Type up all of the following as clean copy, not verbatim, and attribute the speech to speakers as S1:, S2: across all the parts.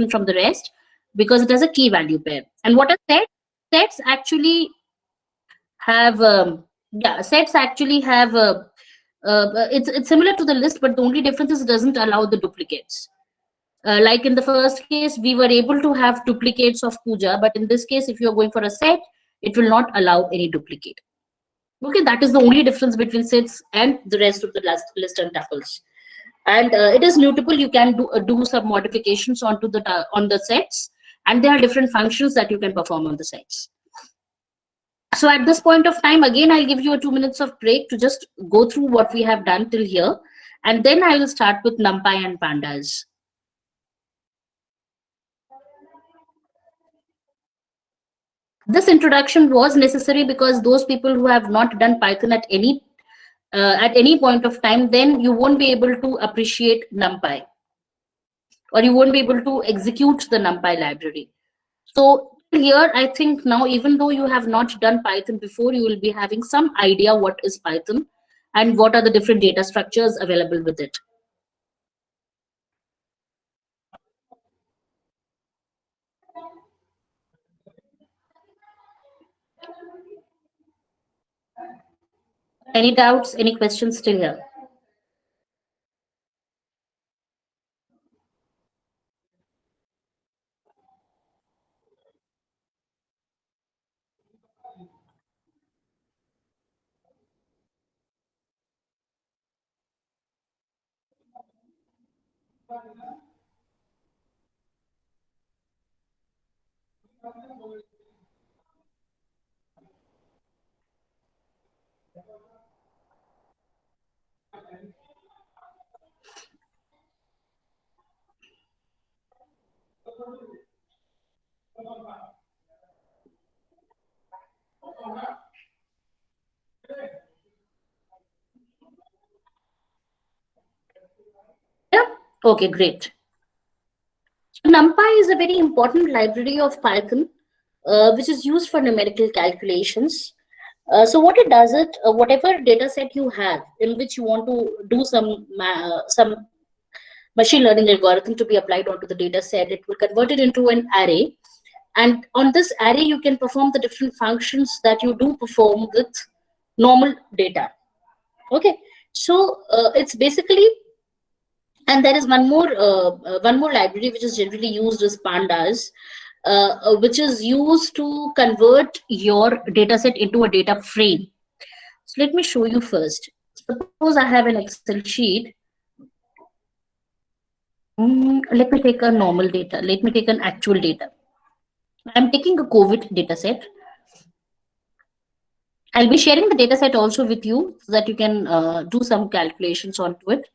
S1: from the rest because it has a key value pair. And what are sets? Sets actually have sets actually have it's similar to the list, but the only difference is it doesn't allow the duplicates. Like in the first case, we were able to have duplicates of Pooja, but in this case, if you're going for a set, it will not allow any duplicate. Okay, that is the only difference between sets and the rest of the list and tuples. And it is mutable. You can do some modifications on the sets, and there are different functions that you can perform on the sets. So at this point of time, again, I'll give you a 2 minutes of break to just go through what we have done till here, and then I will start with NumPy and pandas. This introduction was necessary because those people who have not done Python at any point of time, then you won't be able to appreciate NumPy, or you won't be able to execute the NumPy library. So here, I think now, even though you have not done Python before, you will be having some idea what is Python and what are the different data structures available with it. Any doubts, any questions still here? Yeah. Okay, great. NumPy is a very important library of Python, which is used for numerical calculations. So what it does, whatever data set you have in which you want to do some machine learning algorithm to be applied onto the data set, it will convert it into an array. And on this array, you can perform the different functions that you do perform with normal data. Okay, so it's basically, and there is one more library which is generally used as pandas, which is used to convert your data set into a data frame. So let me show you first. Suppose I have an Excel sheet. Let me take a normal data. Let me take an actual data. I'm taking a COVID data set. I'll be sharing the data set also with you so that you can do some calculations onto it.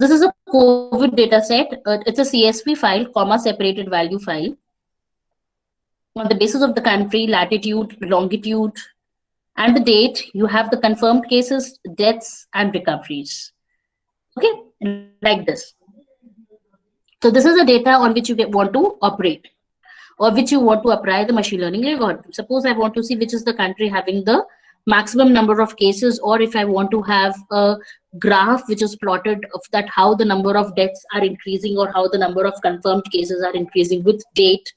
S1: This is a COVID data set. It's a CSV file, comma separated value file. On the basis of the country, latitude, longitude, and the date, you have the confirmed cases, deaths, and recoveries. Okay, like this. So this is the data on which you want to operate, or which you want to apply the machine learning algorithm. Suppose I want to see which is the country having the maximum number of cases, or if I want to have a graph which is plotted of that how the number of deaths are increasing or how the number of confirmed cases are increasing with date,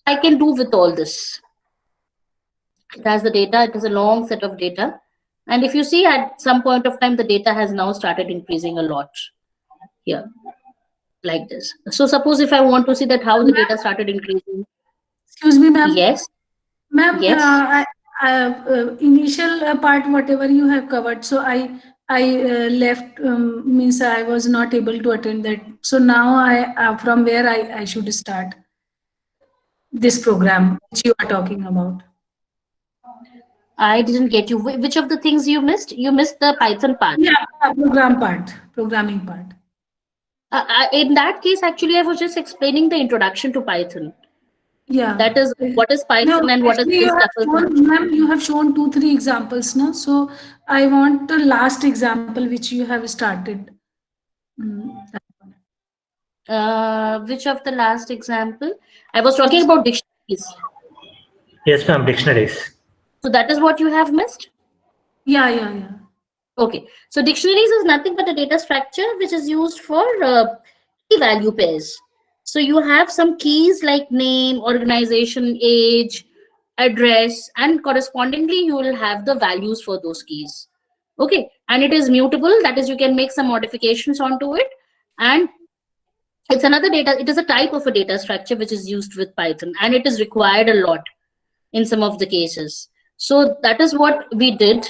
S1: I can do with all this. It has the data, it is a long set of data. And if you see at some point of time, the data has now started increasing a lot here, like this. So suppose if I want to see that how the data started increasing.
S2: Excuse me, ma'am.
S1: Yes.
S2: Ma'am,
S1: yes.
S2: Initial part, whatever you have covered, so I left, means I was not able to attend that. So now from where I should start this program which you are talking about?
S1: I didn't get you. Which of the things you missed? You missed the Python part.
S2: Yeah, programming part.
S1: In that case, actually, I was just explaining the introduction to Python.
S2: Yeah.
S1: That is what is Python and what is this.
S2: Ma'am, you have shown 2-3 examples now. So I want the last example which you have started.
S1: Which of the last example? I was talking about dictionaries.
S3: Yes, ma'am, dictionaries.
S1: So that is what you have missed?
S2: Yeah.
S1: Okay. So dictionaries is nothing but a data structure which is used for key value pairs. So you have some keys like name, organization, age, address, and correspondingly you will have the values for those keys. Okay, and it is mutable, that is you can make some modifications onto it, and it's another data, it is a type of a data structure which is used with Python, and it is required a lot in some of the cases. So that is what we did.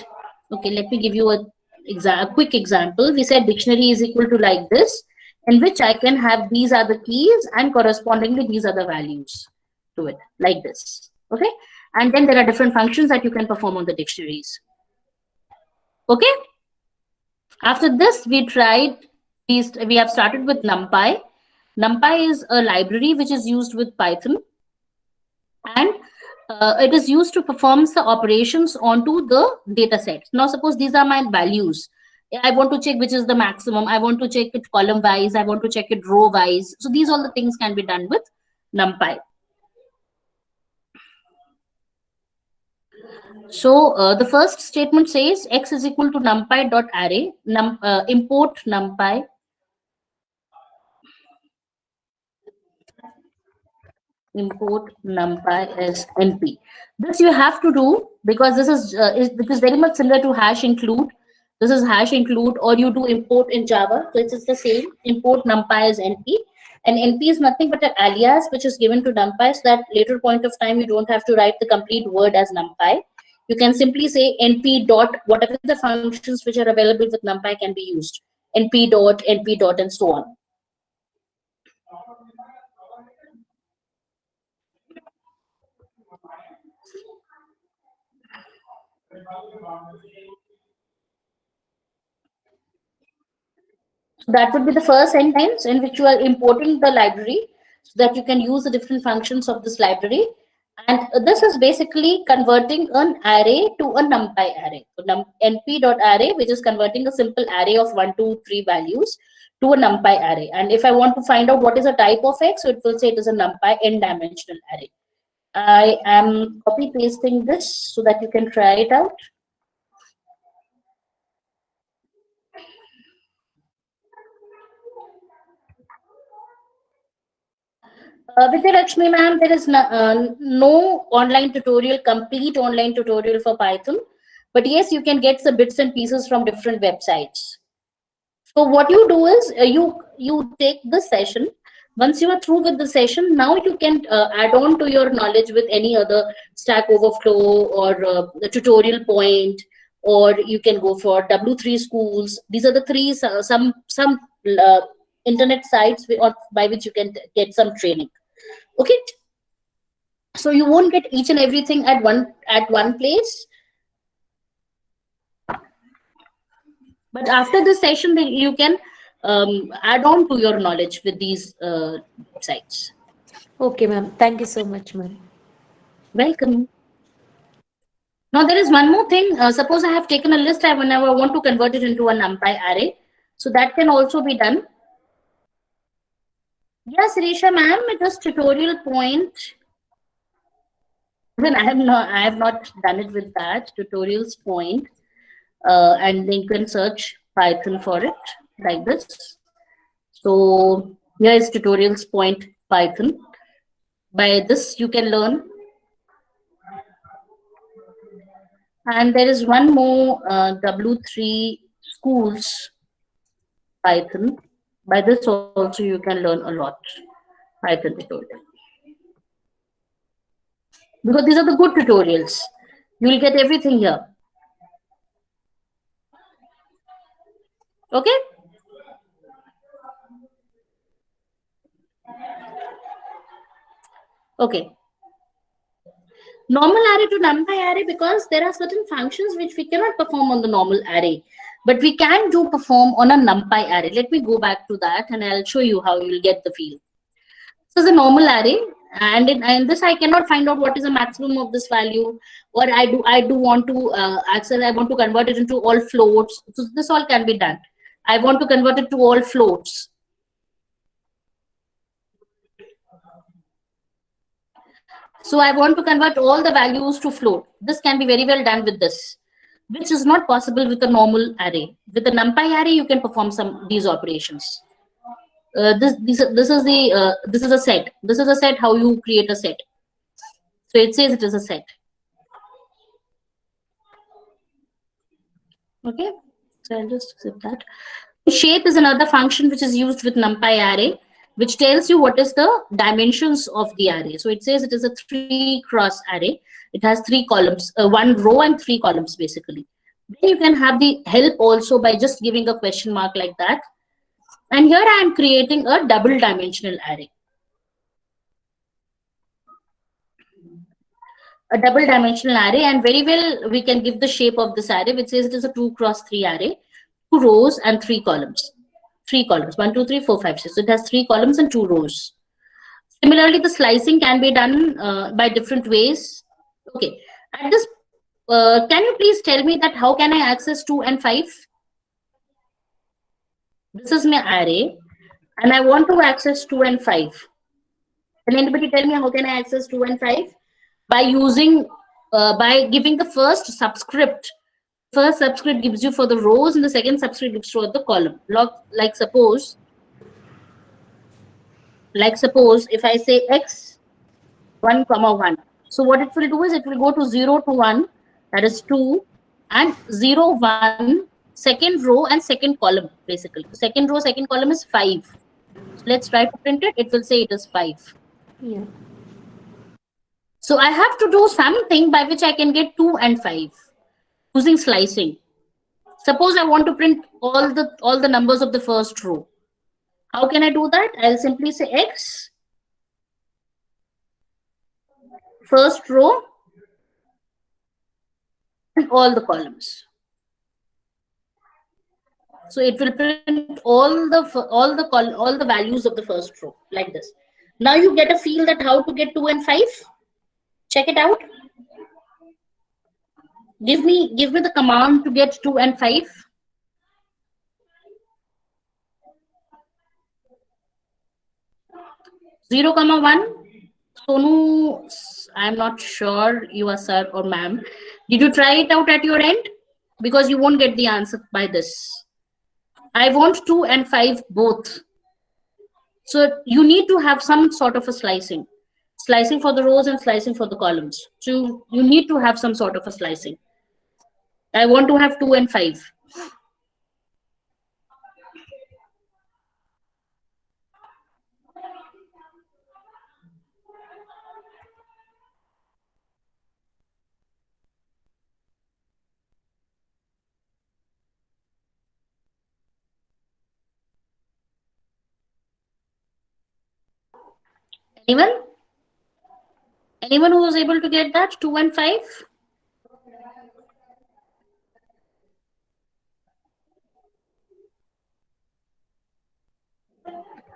S1: Okay, let me give you a quick example. We said dictionary is equal to like this, in which I can have these are the keys and correspondingly these are the values to it, like this. Okay, and then there are different functions that you can perform on the dictionaries. Okay, after this we tried these. We have started with NumPy. NumPy is a library which is used with Python, and it is used to perform the operations onto the data set. Now suppose these are my values. I want to check which is the maximum. I want to check it column wise. I want to check it row wise. So these all the things can be done with NumPy. So the first statement says x is equal to numpy dot array, import numpy. Import numpy as np. This you have to do because this is very much similar to hash include. This is hash include, or you do import in Java. So it's the same. Import numpy as np, and np is nothing but an alias which is given to numpy, so that later point of time you don't have to write the complete word as numpy. You can simply say np dot, whatever the functions which are available with numpy can be used. Np dot, and so on. That would be the first sentence in which you are importing the library so that you can use the different functions of this library. And this is basically converting an array to a numpy array. So np.array, which is converting a simple array of 1, 2, 3 values to a numpy array. And if I want to find out what is a type of x, so it will say it is a numpy n-dimensional array. I am copy pasting this so that you can try it out. Vidya Lakshmi ma'am, there is no online tutorial, complete online tutorial for Python. But yes, you can get the bits and pieces from different websites. So what you do is you take this session. Once you are through with the session, now you can add on to your knowledge with any other Stack Overflow or the tutorial point, or you can go for W3 schools. These are the three some internet sites by which you can get some training. Okay, so you won't get each and everything at one place, but after this session then you can add on to your knowledge with these sites.
S4: Okay, ma'am. Thank you so much, ma'am.
S1: Welcome. Now there is one more thing. Suppose I have taken a list, I want to convert it into a numpy array, so that can also be done. Yes, Risha ma'am, it was tutorial point. Then I have not done it with that tutorials point, and then you can search Python for it like this. So here is tutorials point Python. By this you can learn. And there is one more W3 schools Python. By this also you can learn a lot Python tutorial. Because these are the good tutorials. You will get everything here. Okay? Okay. Normal array to numpy array, because there are certain functions which we cannot perform on the normal array, but we can perform on a numpy array. Let me go back to that and I'll show you how you will get the feel. This is a normal array, and in this I cannot find out what is the maximum of this value, or I do want to access, I want to convert it into all floats. So this all can be done. I want to convert it to all floats. So I want to convert all the values to float. This can be very well done with this, which is not possible with a normal array. With a numpy array, you can perform these operations. this is the this is a set. This is a set. How you create a set. So it says it is a set. Okay. So I'll just zip that. Shape is another function which is used with NumPy array, which tells you what is the dimensions of the array. So it says it is a 3 cross array. It has 3 columns, 1 row and 3 columns basically. Then you can have the help also by just giving a question mark like that. And here I am creating a double dimensional array. A double dimensional array, and very well we can give the shape of this array, which says it is a 2 cross 3 array, 2 rows and 3 columns. 3 columns, 1, 2, 3, 4, 5, 6. So it has 3 columns and 2 rows. Similarly, the slicing can be done by different ways. Okay, at this, can you please tell me that how can I access 2 and 5? This is my array, and I want to access 2 and 5. Can anybody tell me how can I access 2 and 5? By using, by giving the first subscript. First subscript gives you for the rows, and the second subscript gives for the column. Like suppose if I say x 1, 1. So what it will do is it will go to 0 to 1, that is 2, and 0, 1, second row and second column basically. Second row, second column is 5. So let's try to print it. It will say it is 5.
S4: Yeah.
S1: So I have to do something by which I can get 2 and 5 using slicing. Suppose I want to print all the numbers of the first row. How can I do that? I'll simply say x first row and all the columns. So it will print all the values of the first row like this. Now you get a feel that how to get 2 and 5. Check it out. Give me the command to get 2 and 5. Zero comma 1. Sonu, I'm not sure you are sir or ma'am. Did you try it out at your end? Because you won't get the answer by this. I want 2 and 5 both. So you need to have some sort of a slicing. Slicing for the rows and slicing for the columns. So you need to have some sort of a slicing. I want to have 2 and 5. Anyone? Anyone who was able to get that 2 and 5?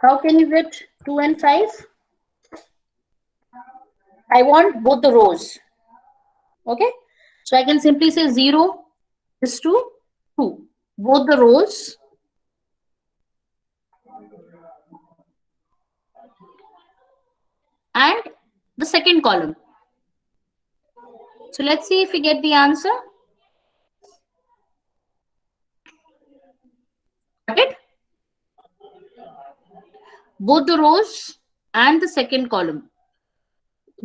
S1: How can you get 2 and 5? I want both the rows. Okay. So I can simply say 0 is to 2. Both the rows. And the second column. So let's see if we get the answer. Got it? Both the rows and the second column.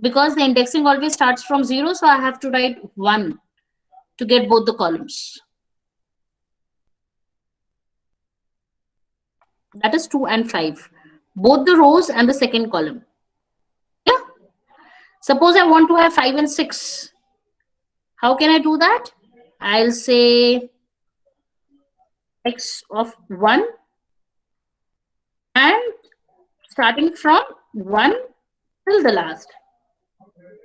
S1: Because the indexing always starts from 0, so I have to write 1 to get both the columns. That is 2 and 5. Both the rows and the second column. Yeah. Suppose I want to have 5 and 6. How can I do that? I'll say x of 1 and starting from 1 till the last.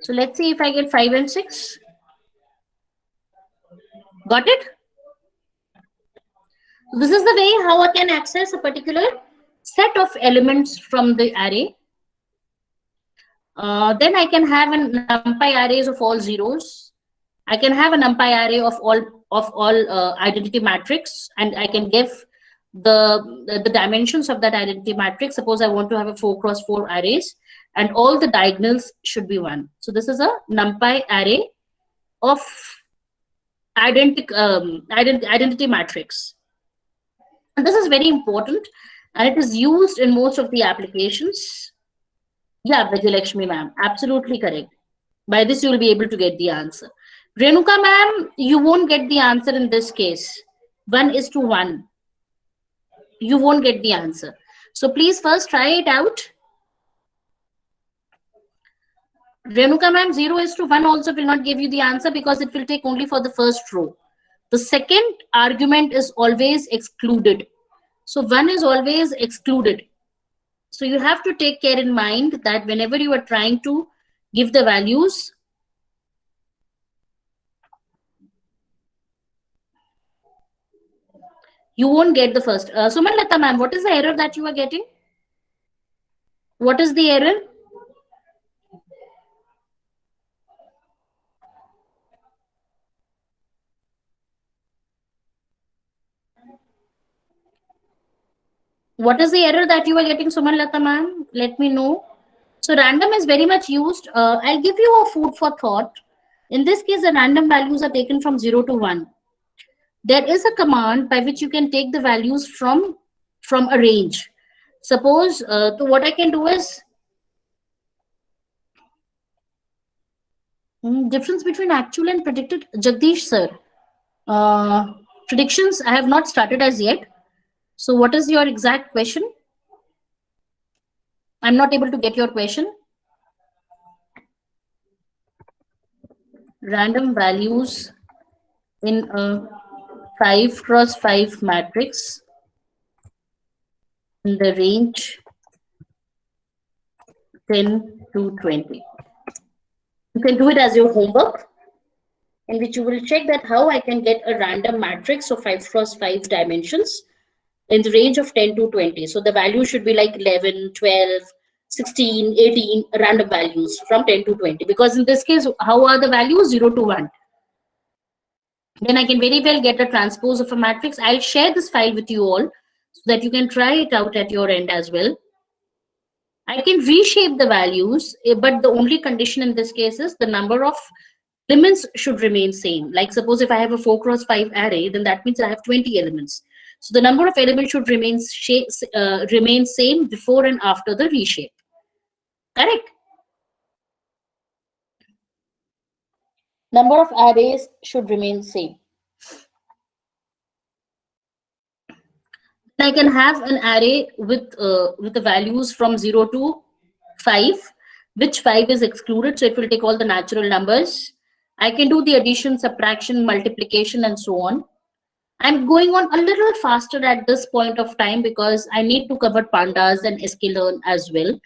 S1: So let's see if I get 5 and 6. Got it? This is the way how I can access a particular set of elements from the array. Then I can have a NumPy arrays of all zeros. I can have a NumPy array of all identity matrix, and I can give the dimensions of that identity matrix. Suppose I want to have a 4 cross 4 arrays, and all the diagonals should be 1. So this is a NumPy array of identity matrix. And this is very important and it is used in most of the applications. Yeah, Vijayalakshmi ma'am, absolutely correct. By this, you will be able to get the answer. Renuka ma'am, you won't get the answer in this case. 1:1. You won't get the answer. So please first try it out. Renuka ma'am, 0:1 also will not give you the answer because it will take only for the first row. The second argument is always excluded. So 1 is always excluded. So you have to take care in mind that whenever you are trying to give the values, you won't get the first. Sumanlata ma'am, what is the error that you are getting? What is the error? What is the error that you are getting, Sumanlata ma'am? Let me know. So random is very much used. I'll give you a food for thought. In this case, the random values are taken from 0 to 1. There is a command by which you can take the values from a range. Suppose, so what I can do is, difference between actual and predicted. Jagdish sir, predictions I have not started as yet. So what is your exact question? I'm not able to get your question. Random values in a 5x5 matrix in the range 10 to 20. You can do it as your homework, in which you will check that how I can get a random matrix of 5x5 dimensions in the range of 10 to 20. So the value should be like 11, 12, 16, 18 random values from 10 to 20. Because in this case, how are the values? 0 to 1. Then I can very well get a transpose of a matrix. I'll share this file with you all so that you can try it out at your end as well. I can reshape the values, but the only condition in this case is the number of elements should remain same. Like suppose if I have a 4x5 array, then that means I have 20 elements. So the number of elements should remain same before and after the reshape. Correct? Number of arrays should remain same. I can have an array with the values from 0 to 5, which 5 is excluded, so it will take all the natural numbers. I can do the addition, subtraction, multiplication, and so on. I'm going on a little faster at this point of time because I need to cover pandas and sklearn as well,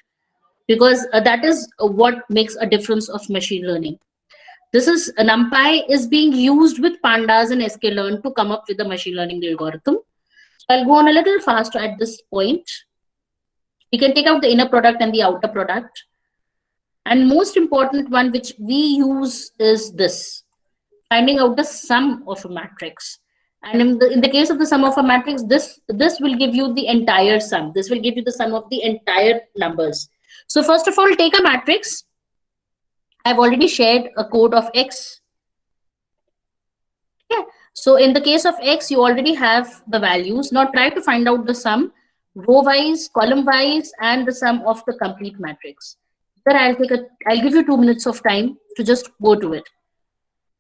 S1: because that is what makes a difference of machine learning. This is NumPy is being used with pandas and sklearn to come up with the machine learning algorithm. I'll go on a little faster at this point. We can take out the inner product and the outer product. And most important one which we use is this, finding out the sum of a matrix. And in the case of the sum of a matrix, this will give you the entire sum. This will give you the sum of the entire numbers. So first of all, take a matrix. I've already shared a code of X. Yeah. So in the case of X, you already have the values. Now try to find out the sum, row-wise, column-wise, and the sum of the complete matrix. Then I'll give you 2 minutes of time to just go to it.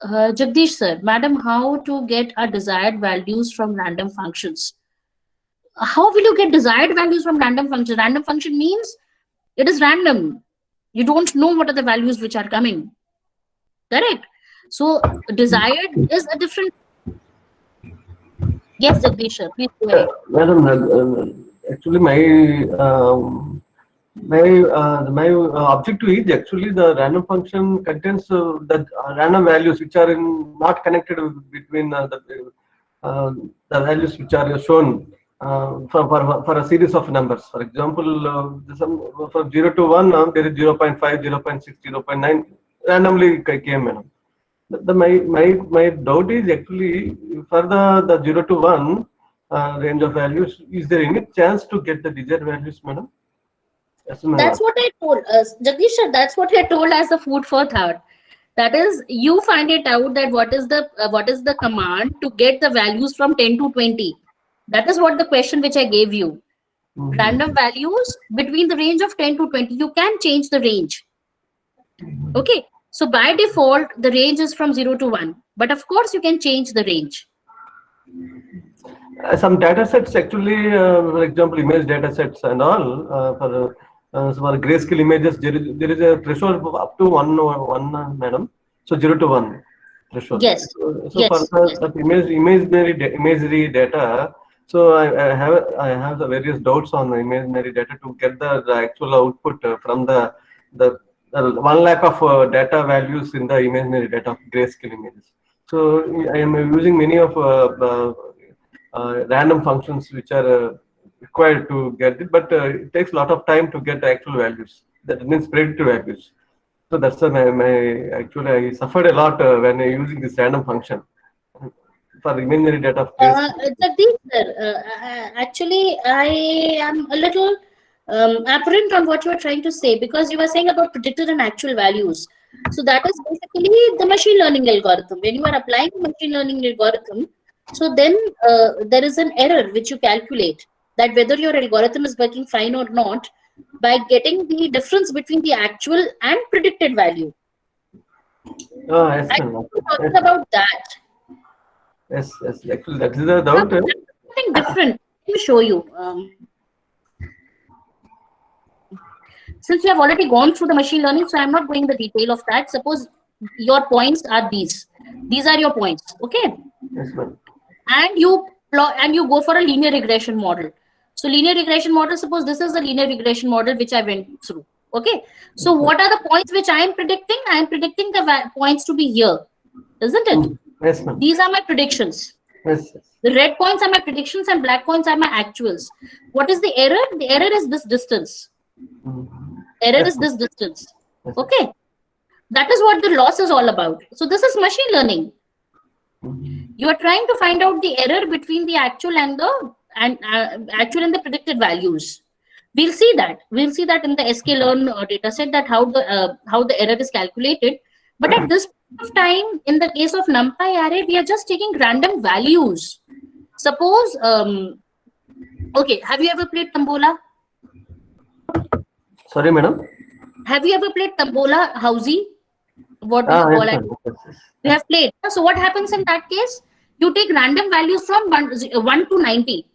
S1: Jagdish sir, madam, how to get our desired values from random functions? How will you get desired values from random function? Random function means it is random. You don't know what are the values which are coming. Correct? So desired is a different. Yes, Jagdish sir, please go ahead.
S5: Madam, actually my objective is actually the random function contains the random values which are not connected between the values which are shown for a series of numbers. For example, from 0 to 1, there is 0.5, 0.6, 0.9 randomly came. Madam. My doubt is actually for the 0 to 1 range of values, is there any chance to get the desired values, madam?
S1: That's what I told Jagdish sir, that's what I told as the food for thought. That is, you find it out that what is the command to get the values from 10 to 20. That is what the question which I gave you. random values between the range of 10 to 20. You can change the range. Okay. So by default, the range is from 0 to 1. But of course, you can change the range.
S5: Some data sets actually, for example, image data sets and all, for grayscale images, there is a threshold of up to one, madam. So 0 to 1 threshold.
S1: Yes.
S5: So
S1: Yes.
S5: for that imagery data, so I have the various doubts on the imaginary data to get the actual output from the 1 lakh of data values in the imaginary data of grayscale images. So I am using many of random functions which are required to get it, but it takes a lot of time to get the actual values. That means predictive values. So that's actually I suffered a lot when using this random function for imaginary data of grayscale.
S1: Jagdeep sir, actually, I am a little apparent on what you are trying to say, because you were saying about predicted and actual values. So that is basically the machine learning algorithm. When you are applying the machine learning algorithm, so then there is an error which you calculate, that whether your algorithm is working fine or not, by getting the difference between the actual and predicted value.
S5: Oh, yes,
S1: I'm
S5: ma'am.
S1: talking about that.
S5: Yes. Actually, that is the doubt.
S1: Something different. Let me show you. Since you have already gone through the machine learning, so I'm not going the detail of that. Suppose your points are these. These are your points, okay?
S5: Yes, ma'am.
S1: And you go for a linear regression model. So linear regression model, suppose this is a linear regression model which I went through, okay? So what are the points which I am predicting? I am predicting the points to be here, isn't it?
S5: Yes, ma'am.
S1: These are my predictions.
S5: Yes.
S1: The red points are my predictions and black points are my actuals. What is the error? The error is this distance. Error is this distance. Okay. That is what the loss is all about. So this is machine learning. You are trying to find out the error between the actual and the actual and the predicted values. We'll see that. We'll see that in the sklearn data set, that how the error is calculated. But at this point of time, in the case of NumPy array, we are just taking random values. Suppose, okay, have you ever played Tambola?
S5: Sorry, madam.
S1: Have you ever played Tambola, Housey? What do you call
S5: Yes,
S1: it?
S5: yes.
S1: You have played. So what happens in that case? You take random values from 1 to 90.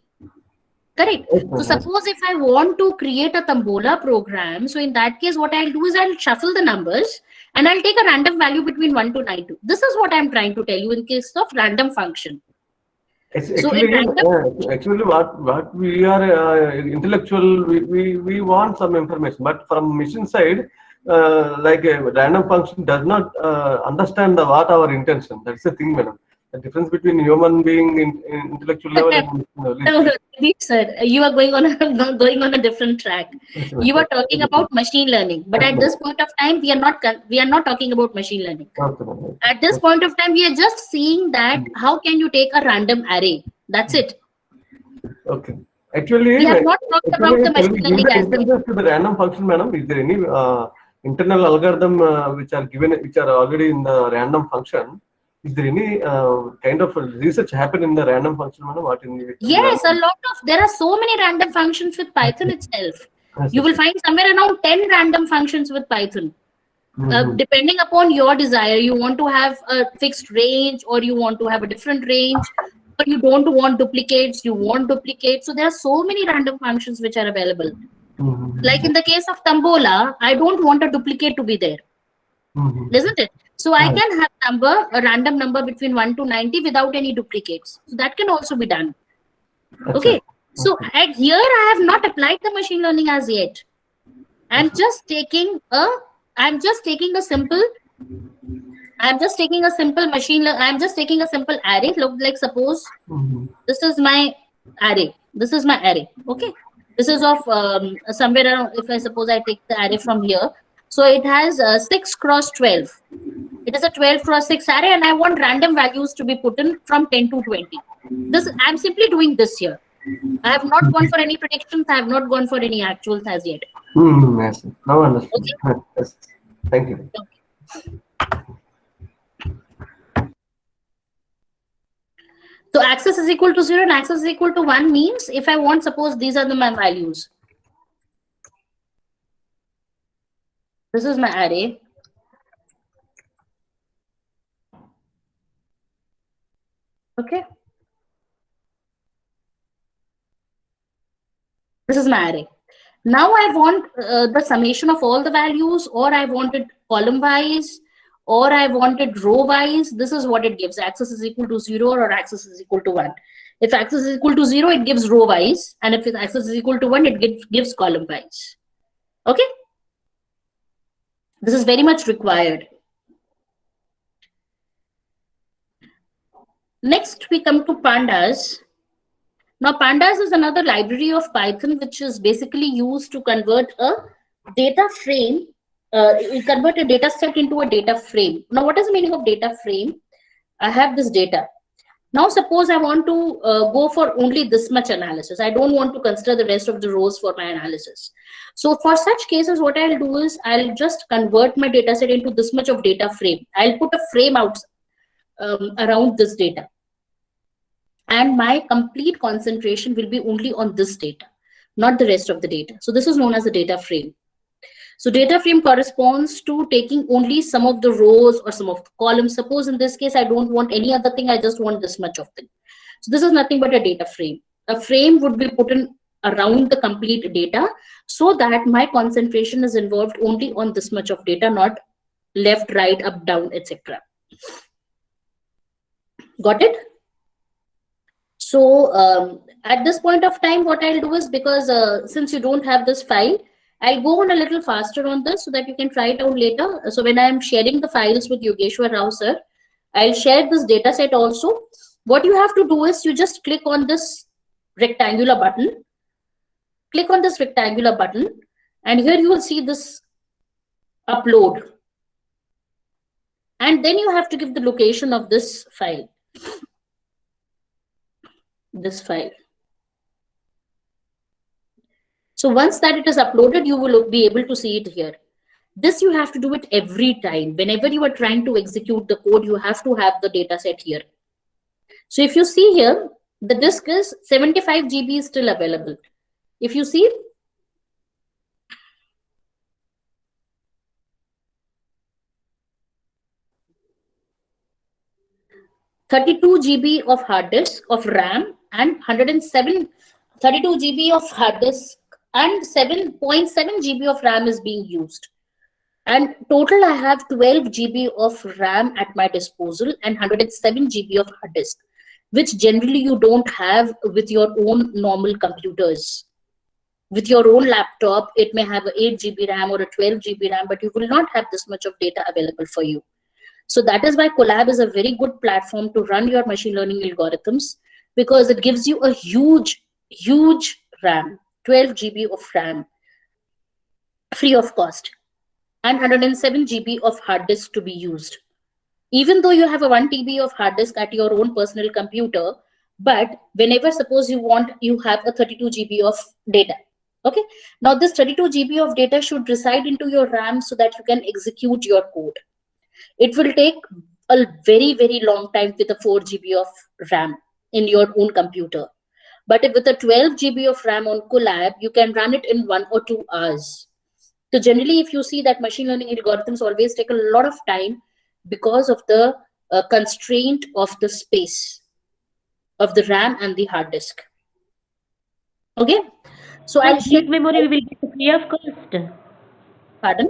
S1: Correct. So suppose if I want to create a Tambola program, so in that case, what I'll do is I'll shuffle the numbers and I'll take a random value between 1 to 92. This is what I'm trying to tell you in case of random function.
S5: Actually, what we are intellectual, we want some information, but from mission side, like a random function does not understand what our intention. That's the thing, madam. The difference between human being in intellectual level and
S1: No, sir, you are going on a different track. You are talking about machine learning, but at this point of time, we are not talking about machine learning. At this point of time, we are just seeing that how can you take a random array. That's it.
S5: Okay. Actually,
S1: we have not talked about the machine learning as well.
S5: To the random function, madam, is there any internal algorithm which are already in the random function? Is there any kind of research happen in the random function, madam?
S1: Yes, there are so many random functions with Python itself.
S5: Yes,
S1: you will find somewhere around 10 random functions with Python. Depending upon your desire, you want to have a fixed range, or you want to have a different range, or you don't want duplicates, you want duplicates. So there are so many random functions which are available. Like in the case of Tambola, I don't want a duplicate to be there. Isn't it? So I can have a random number between 1 to 90 without any duplicates. So that can also be done. Okay. So at here, I have not applied the machine learning as yet. I'm just taking a simple machine. I'm just taking a simple array. Look, like suppose this is my array. This is my array. Okay. This is of somewhere around, if I suppose I take the array from here. So it has 6 cross 12. It is a 12 cross 6 array, and I want random values to be put in from 10 to 20. I'm simply doing this here. I have not gone for any predictions. I have not gone for any actuals as yet.
S5: Yes. Now understood. Okay. Yes. Thank you. Okay.
S1: So access is equal to 0 and access is equal to 1 means if I want, suppose these are my values. This is my array. Okay. This is my array. Now I want the summation of all the values, or I want it column wise, or I want it row wise. This is what it gives. Access is equal to 0 or access is equal to 1. If access is equal to 0, it gives row wise. And if access is equal to 1, it gives column wise. Okay. This is very much required. Next, we come to pandas. Now, pandas is another library of Python, which is basically used to convert a data frame, convert a data set into a data frame. Now, what is the meaning of data frame? I have this data. Now, suppose I want to go for only this much analysis. I don't want to consider the rest of the rows for my analysis. So for such cases, what I'll do is I'll just convert my data set into this much of data frame. I'll put a frame out around this data. And my complete concentration will be only on this data, not the rest of the data. So this is known as a data frame. So data frame corresponds to taking only some of the rows or some of the columns. Suppose in this case, I don't want any other thing. I just want this much of thing. So this is nothing but a data frame. A frame would be put in around the complete data so that my concentration is involved only on this much of data, not left, right, up, down, etc. Got it? So at this point of time, what I'll do is, because since you don't have this file, I'll go on a little faster on this so that you can try it out later. So when I'm sharing the files with Yogeshwar Rao sir, I'll share this data set also. What you have to do is you just click on this rectangular button. Click on this rectangular button, and here you will see this upload. And then you have to give the location of this file. This file. So once that it is uploaded, you will be able to see it here. This you have to do it every time. Whenever you are trying to execute the code, you have to have the data set here. So if you see here, the disk is 75 GB is still available. If you see, (32 GB of hard disk of RAM and 107, 32 GB of hard disk and 7.7 GB of RAM is being used. And total, I have 12 GB of RAM at my disposal and 107 GB of hard disk, which generally you don't have with your own normal computers. With your own laptop, it may have an 8 GB RAM or a 12 GB RAM, but you will not have this much of data available for you. So that is why Colab is a very good platform to run your machine learning algorithms, because it gives you a huge RAM, 12 GB of RAM, free of cost, and 107 GB of hard disk to be used. Even though you have a 1 TB of hard disk at your own personal computer, but whenever suppose you want, you have a 32 GB of data. Okay. Now this 32 GB of data should reside into your RAM so that you can execute your code. It will take a very, very long time with a 4 GB of RAM in your own computer. But with a 12 GB of RAM on Colab, you can run it in 1 or 2 hours. So generally, if you see that machine learning algorithms always take a lot of time because of the constraint of the space of the RAM and the hard disk. Okay. So I'll share
S4: This memory we will get free of cost.
S1: Pardon?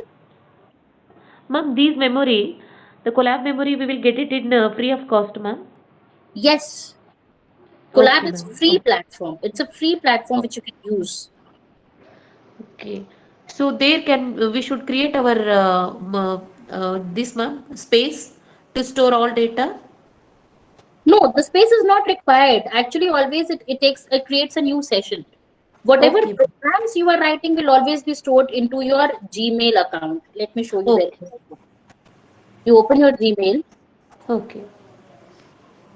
S4: Ma'am, these memory, the Colab memory, we will get it in free of cost, ma'am.
S1: Yes. Colab
S4: Okay,
S1: is
S4: ma'am.
S1: free platform. It's a free platform which you can use.
S4: Okay. So there we should create our this ma'am space to store all data.
S1: No, the space is not required. Actually, always it creates a new session. Whatever
S4: Okay.
S1: programs you are writing will always be stored into your Gmail account. Let me show you where. You open your Gmail.
S4: Okay.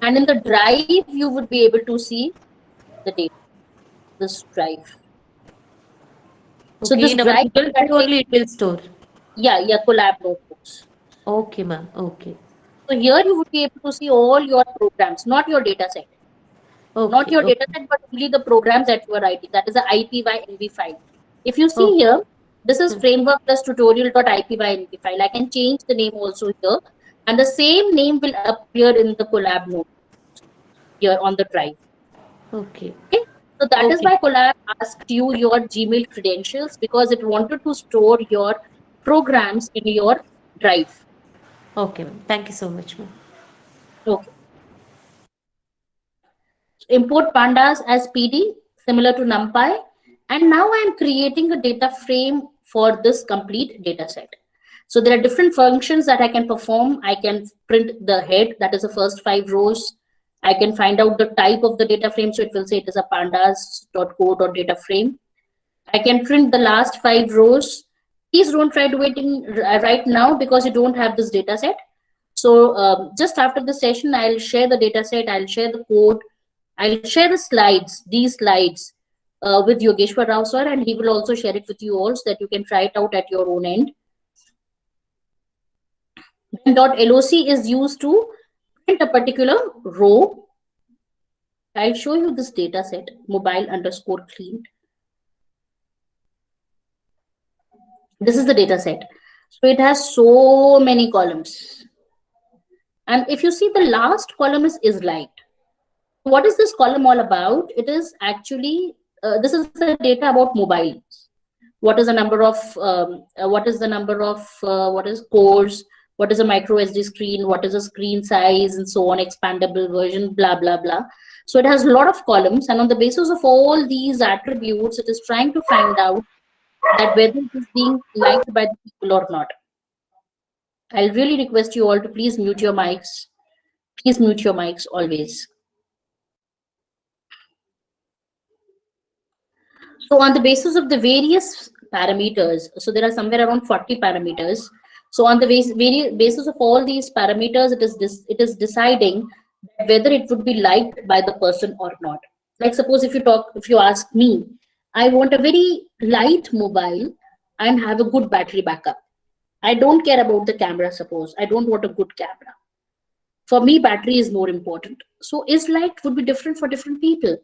S1: And in the drive, you would be able to see the data. This drive.
S4: Okay.
S1: So this
S4: in our
S1: drive
S4: Google Drive only it will store.
S1: Yeah, Colab notebooks.
S4: Okay, ma'am. Okay.
S1: So here you would be able to see all your programs, not your data set. Not your
S4: Okay.
S1: data set, but only the programs that you are writing. That is a IPynb file. If you see
S4: Okay.
S1: here, this is
S4: Hmm.
S1: framework plus tutorial.ipynb file. I can change the name also here, and the same name will appear in the collab note here on the drive.
S4: Okay.
S1: Okay, so that is
S4: Okay.
S1: why collab asked you your Gmail credentials, because it wanted to store your programs in your drive.
S4: Okay, ma'am. Thank you so much, ma'am.
S1: Okay. Import pandas as PD, similar to NumPy. And now I'm creating a data frame for this complete data set. So there are different functions that I can perform. I can print the head, that is the first 5 rows. I can find out the type of the data frame. So it will say it is a pandas.co.data frame. I can print the last 5 rows. Please don't try to waiting right now because you don't have this data set. So just after the session, I'll share the data set, I'll share the code, I'll share the slides, these slides with Yogeshwar Rao sir, and he will also share it with you all so that you can try it out at your own end. Then .loc is used to print a particular row. I'll show you this data set, mobile underscore cleaned. This is the data set. So it has so many columns. And if you see, the last column is light. What is this column all about? It is actually, this is the data about mobile. What is the number of, what is cores, what is a micro SD screen, what is a screen size, and so on, expandable version, blah, blah, blah. So it has a lot of columns, and on the basis of all these attributes, it is trying to find out that whether it is being liked by the people or not. I'll really request you all to please mute your mics. Please mute your mics always. So on the basis of the various parameters, so there are somewhere around 40 parameters. So on the basis of all these parameters, it is deciding whether it would be liked by the person or not. Like suppose if you ask me, I want a very light mobile and have a good battery backup. I don't care about the camera, suppose. I don't want a good camera. For me, battery is more important. So is light would be different for different people,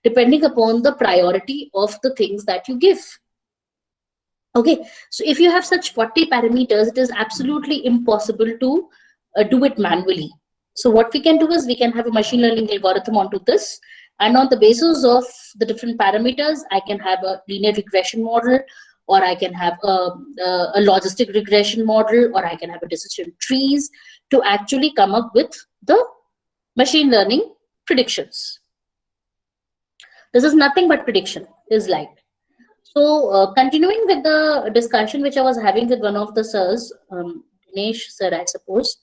S1: depending upon the priority of the things that you give. Okay, so if you have such 40 parameters, it is absolutely impossible to do it manually. So what we can do is we can have a machine learning algorithm onto this, and on the basis of the different parameters, I can have a linear regression model, or I can have a logistic regression model, or I can have a decision trees to actually come up with the machine learning predictions. This is nothing but prediction, is light. So continuing with the discussion which I was having with one of the sirs, Dinesh sir, I suppose,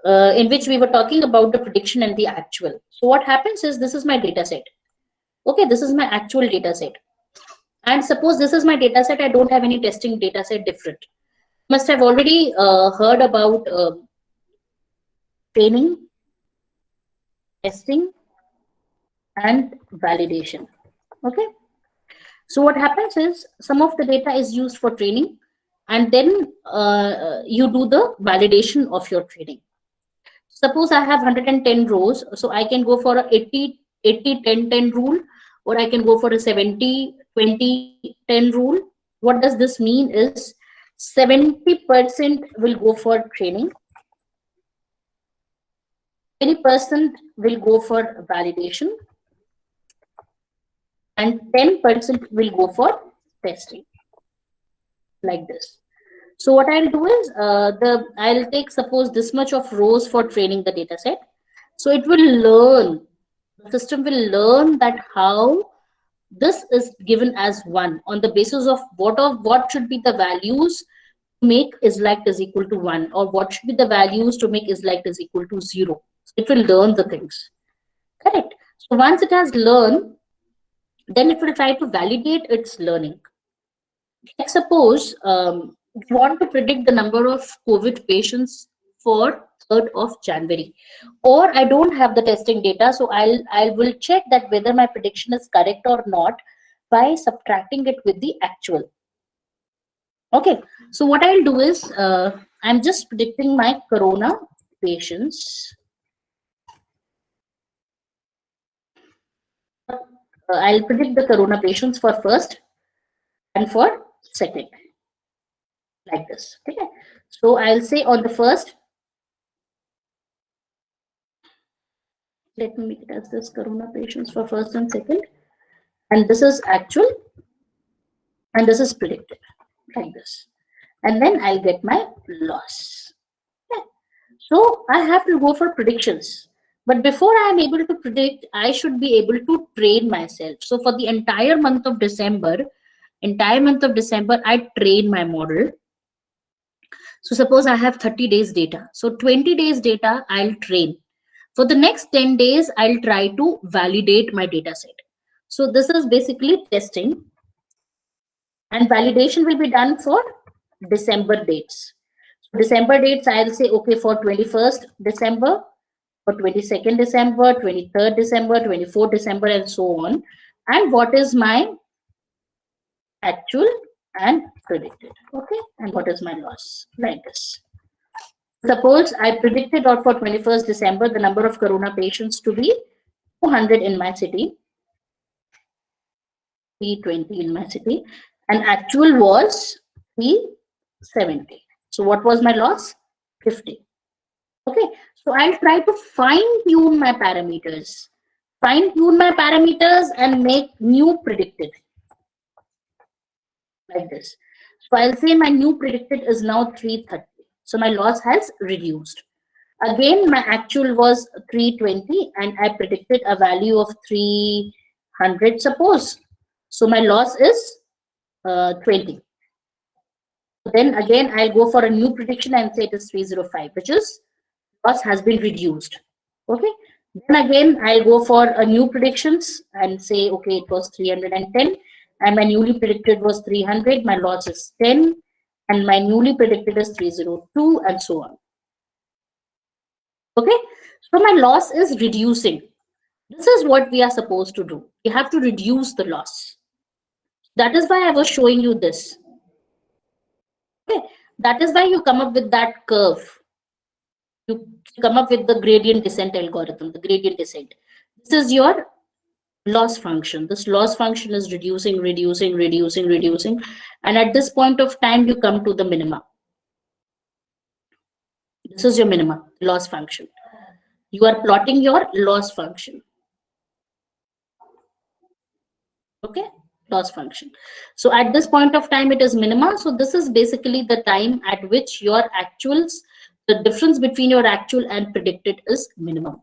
S1: in which we were talking about the prediction and the actual. So what happens is, this is my data set. Okay, this is my actual data set. And suppose this is my data set, I don't have any testing data set different. Must have already heard about training, testing, and validation. Okay. So what happens is, some of the data is used for training, and then you do the validation of your training. Suppose I have 110 rows, so I can go for a 80-10-10 rule, or I can go for a 70-20-10 rule. What does this mean is, 70% will go for training, 20% will go for validation, and 10% will go for testing, like this. So what I'll do is, I'll take suppose this much of rows for training the data set. So it will learn, the system will learn that how this is given as 1 on the basis of what should be the values to make is liked is equal to 1, or what should be the values to make is liked is equal to 0. It will learn the things, correct? So once it has learned, then it will try to validate its learning. Like suppose we want to predict the number of COVID patients for 3rd of January, or I don't have the testing data, so I will check that whether my prediction is correct or not by subtracting it with the actual. Okay, so what I'll do is I'm just predicting my corona patients. I'll predict the corona patients for first and for second, like this. Okay. So I'll say on the first, let me make it as this corona patients for first and second, and this is actual, and this is predicted, like this. And then I'll get my loss. Okay. So I have to go for predictions. But before I am able to predict, I should be able to train myself. So for the entire month of December, I train my model. So suppose I have 30 days data. So 20 days data, I'll train. For the next 10 days, I'll try to validate my data set. So this is basically testing. And validation will be done for December dates. December dates, I'll say, okay, for 21st December, for 22nd December, 23rd December, 24th December, and so on. And what is my actual and predicted, okay? And what is my loss, like this. Suppose I predicted out for 21st December, the number of corona patients to be 200 in my city, 320 in my city, and actual was 370. So what was my loss? 50. Okay, so I'll try to fine tune my parameters, and make new predicted, like this. So I'll say my new predicted is now 330. So my loss has reduced. Again, my actual was 320 and I predicted a value of 300, suppose. So my loss is 20. Then again, I'll go for a new prediction and say it is 305, which is loss has been reduced. Okay. Then again, I'll go for a new predictions and say, okay, it was 310 and my newly predicted was 300. My loss is 10 and my newly predicted is 302 and so on. Okay. So my loss is reducing. This is what we are supposed to do. You have to reduce the loss. That is why I was showing you this. Okay. That is why you come up with that curve. You come up with the gradient descent algorithm, the gradient descent. This is your loss function. This loss function is reducing. And at this point of time, you come to the minima. This is your minima, loss function. You are plotting your loss function. Okay, loss function. So at this point of time, it is minima. So this is basically the time at which your actuals, the difference between your actual and predicted is minimum.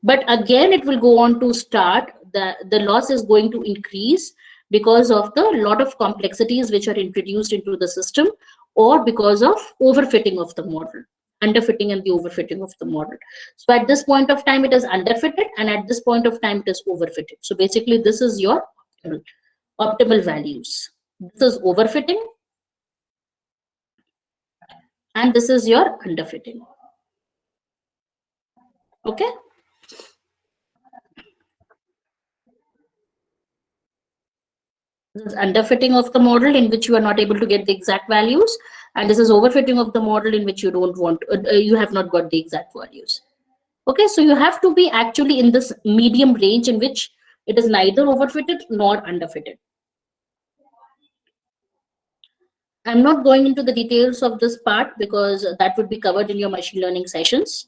S1: But again, it will go on to start, the loss is going to increase because of the lot of complexities which are introduced into the system, or because of overfitting of the model, underfitting and the overfitting of the model. So at this point of time, it is underfitted, and at this point of time, it is overfitted. So basically, this is your optimal values. This is overfitting, and this is your underfitting. Okay. This is underfitting of the model in which you are not able to get the exact values, and this is overfitting of the model in which you don't want, you have not got the exact values. Okay, so you have to be actually in this medium range in which it is neither overfitted nor underfitted. I'm not going into the details of this part because that would be covered in your machine learning sessions.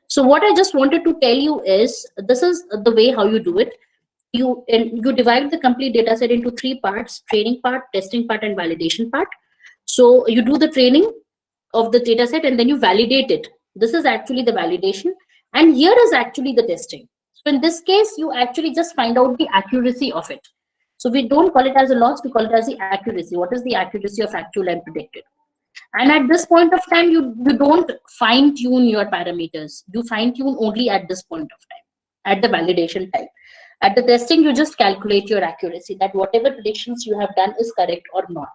S1: So what I just wanted to tell you is, this is the way how you do it. You divide the complete data set into 3 parts: training part, testing part, and validation part. So you do the training of the data set and then you validate it. This is actually the validation, and here is actually the testing. So in this case, you actually just find out the accuracy of it. So we don't call it as a loss, we call it as the accuracy. What is the accuracy of actual and predicted? And at this point of time, you don't fine tune your parameters. You fine tune only at this point of time, at the validation time. At the testing, you just calculate your accuracy, that whatever predictions you have done is correct or not.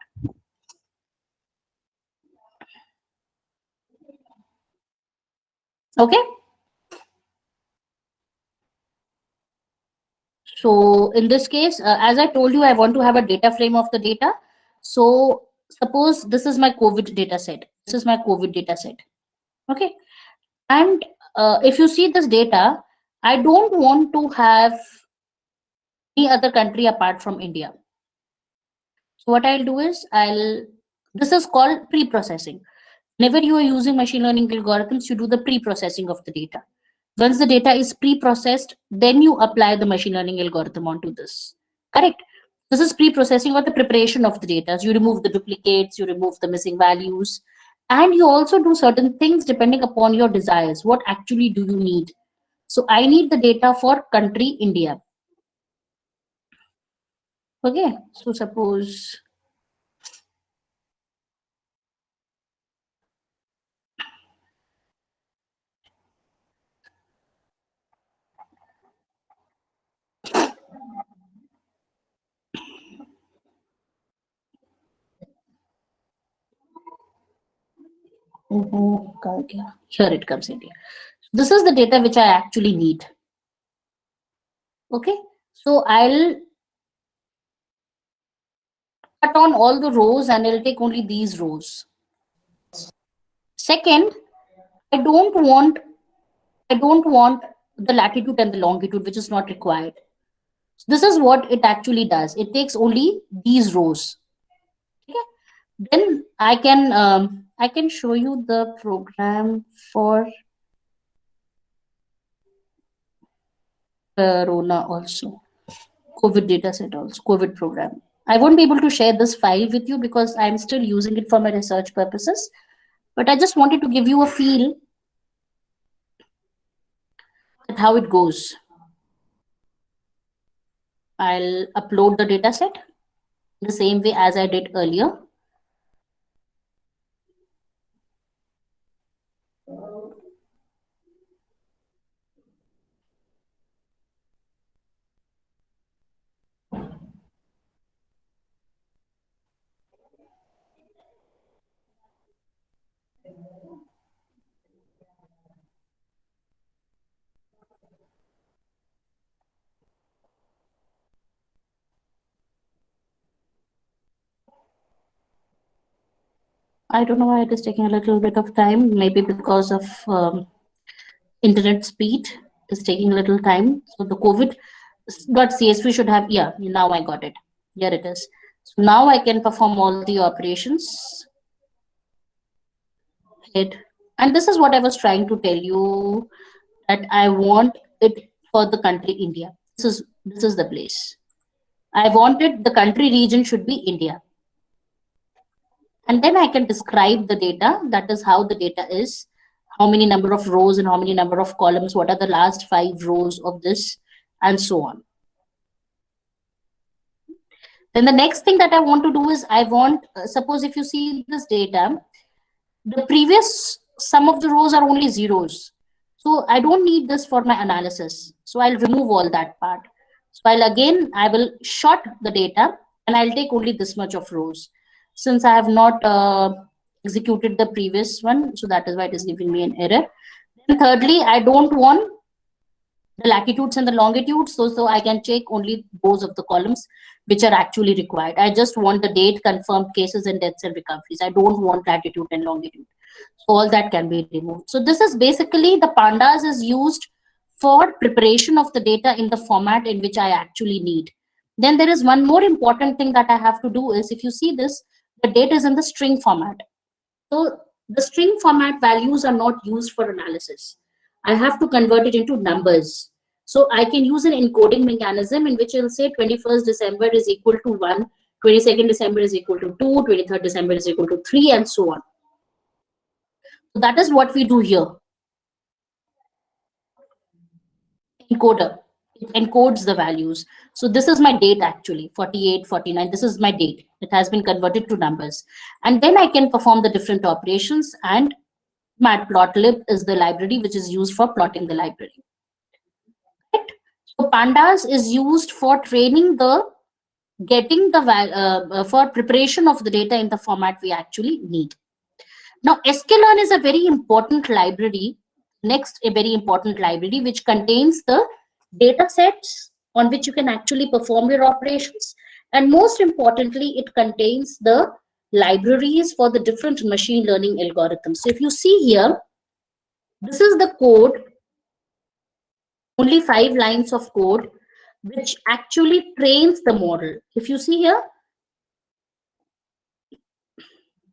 S1: Okay. So in this case, as I told you, I want to have a data frame of the data. So suppose this is my COVID data set. This is my COVID data set. Okay. And if you see this data, I don't want to have any other country apart from India. So what I'll do is this is called pre-processing. Whenever you are using machine learning algorithms, you do the pre-processing of the data. Once the data is pre-processed, then you apply the machine learning algorithm onto this. Correct? This is pre-processing or the preparation of the data. So you remove the duplicates, you remove the missing values, and you also do certain things depending upon your desires. What actually do you need? So I need the data for country India. Okay, so suppose here it comes India. This is the data which I actually need. Okay, so I'll cut on all the rows and I'll take only these rows. Second, I don't want the latitude and the longitude, which is not required. This is what it actually does. It takes only these rows. Okay. Then I can show you the program for Corona also, COVID dataset also, COVID program. I won't be able to share this file with you because I'm still using it for my research purposes. But I just wanted to give you a feel at how it goes. I'll upload the dataset the same way as I did earlier. I don't know why it is taking a little bit of time, maybe because of internet speed is taking a little time. So the COVID.csv should have, yeah, now I got it. Here it is. So now I can perform all the operations. And this is what I was trying to tell you, that I want it for the country India. This is the place. I wanted the country region should be India. And then I can describe the data. That is how the data is, how many number of rows and how many number of columns, what are the last 5 rows of this, and so on. Then the next thing that I want to do is I want, suppose if you see this data, the previous sum of the rows are only zeros. So I don't need this for my analysis. So I'll remove all that part. So I will sort the data and I'll take only this much of rows. Since I have not executed the previous one, so that is why it is giving me an error. And thirdly, I don't want the latitudes and the longitudes, so I can check only those of the columns which are actually required. I just want the date, confirmed cases, and deaths and recoveries. I don't want latitude and longitude. So all that can be removed. So this is basically, the pandas is used for preparation of the data in the format in which I actually need. Then there is one more important thing that I have to do is, if you see this, the data is in the string format. So the string format values are not used for analysis. I have to convert it into numbers. So I can use an encoding mechanism in which it will say 21st December is equal to 1, 22nd December is equal to 2, 23rd December is equal to 3, and so on. So that is what we do here. Encoder. It encodes the values. So this is my date actually, 48, 49. This is my date. It has been converted to numbers. And then I can perform the different operations, and matplotlib is the library which is used for plotting the library. Right? So pandas is used for training for preparation of the data in the format we actually need. Now sklearn is a very important library. Next, a very important library which contains the data sets on which you can actually perform your operations. And most importantly, it contains the libraries for the different machine learning algorithms. So if you see here, this is the code, only 5 lines of code which actually trains the model. If you see here,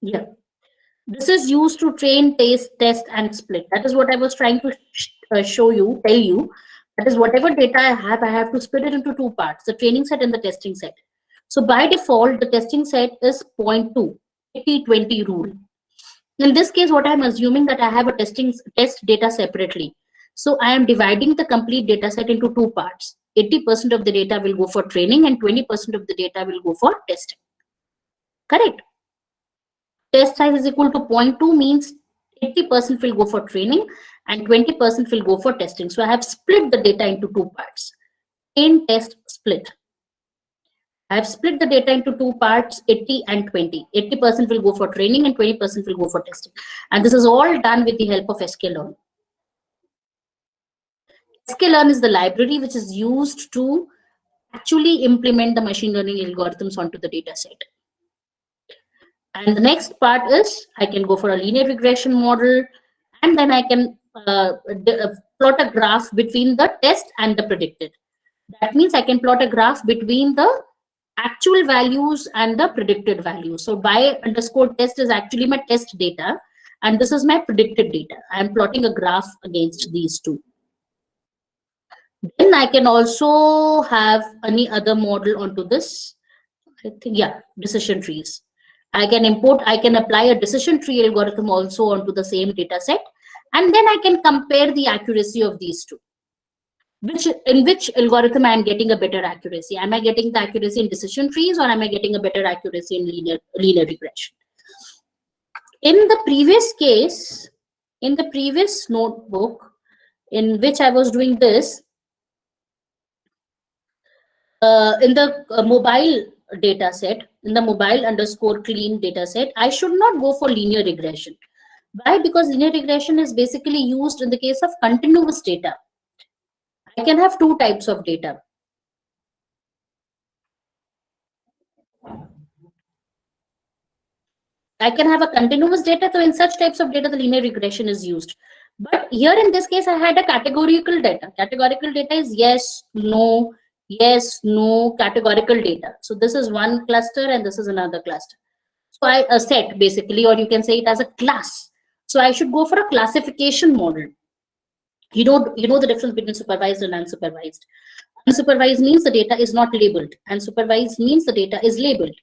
S1: yeah, this is used to train, test, and split. That is what I was trying to show you, tell you. That is whatever data I have to split it into two parts, the training set and the testing set. So by default, the testing set is 0.2, 80-20 rule. In this case, what I'm assuming that I have a test data separately. So I am dividing the complete data set into two parts. 80% of the data will go for training and 20% of the data will go for testing. Correct? Test size is equal to 0.2 means 80% will go for training and 20% will go for testing. So I have split the data into two parts. Train, test, split. I have split the data into two parts, 80 and 20. 80% will go for training and 20% will go for testing. And this is all done with the help of sklearn. Sklearn is the library which is used to actually implement the machine learning algorithms onto the data set. And the next part is I can go for a linear regression model, and then I can plot a graph between the test and the predicted. That means I can plot a graph between the actual values and the predicted values. So by underscore test is actually my test data, and this is my predicted data. I am plotting a graph against these two. Then I can also have any other model onto this. I think, yeah, decision trees. I can apply a decision tree algorithm also onto the same data set, and then I can compare the accuracy of these two. In which algorithm I am getting a better accuracy? Am I getting the accuracy in decision trees, or am I getting a better accuracy in linear regression? In the previous case, in the previous notebook in which I was doing this, in the mobile data set, in the mobile underscore clean data set, I should not go for linear regression. Why? Because linear regression is basically used in the case of continuous data. I can have two types of data. I can have a continuous data, so in such types of data, the linear regression is used. But here in this case, I had a categorical data. Categorical data is yes, no, categorical data. So this is one cluster and this is another cluster. So a set basically, or you can say it as a class. So I should go for a classification model. You know the difference between supervised and unsupervised. Unsupervised means the data is not labeled, and supervised means the data is labeled.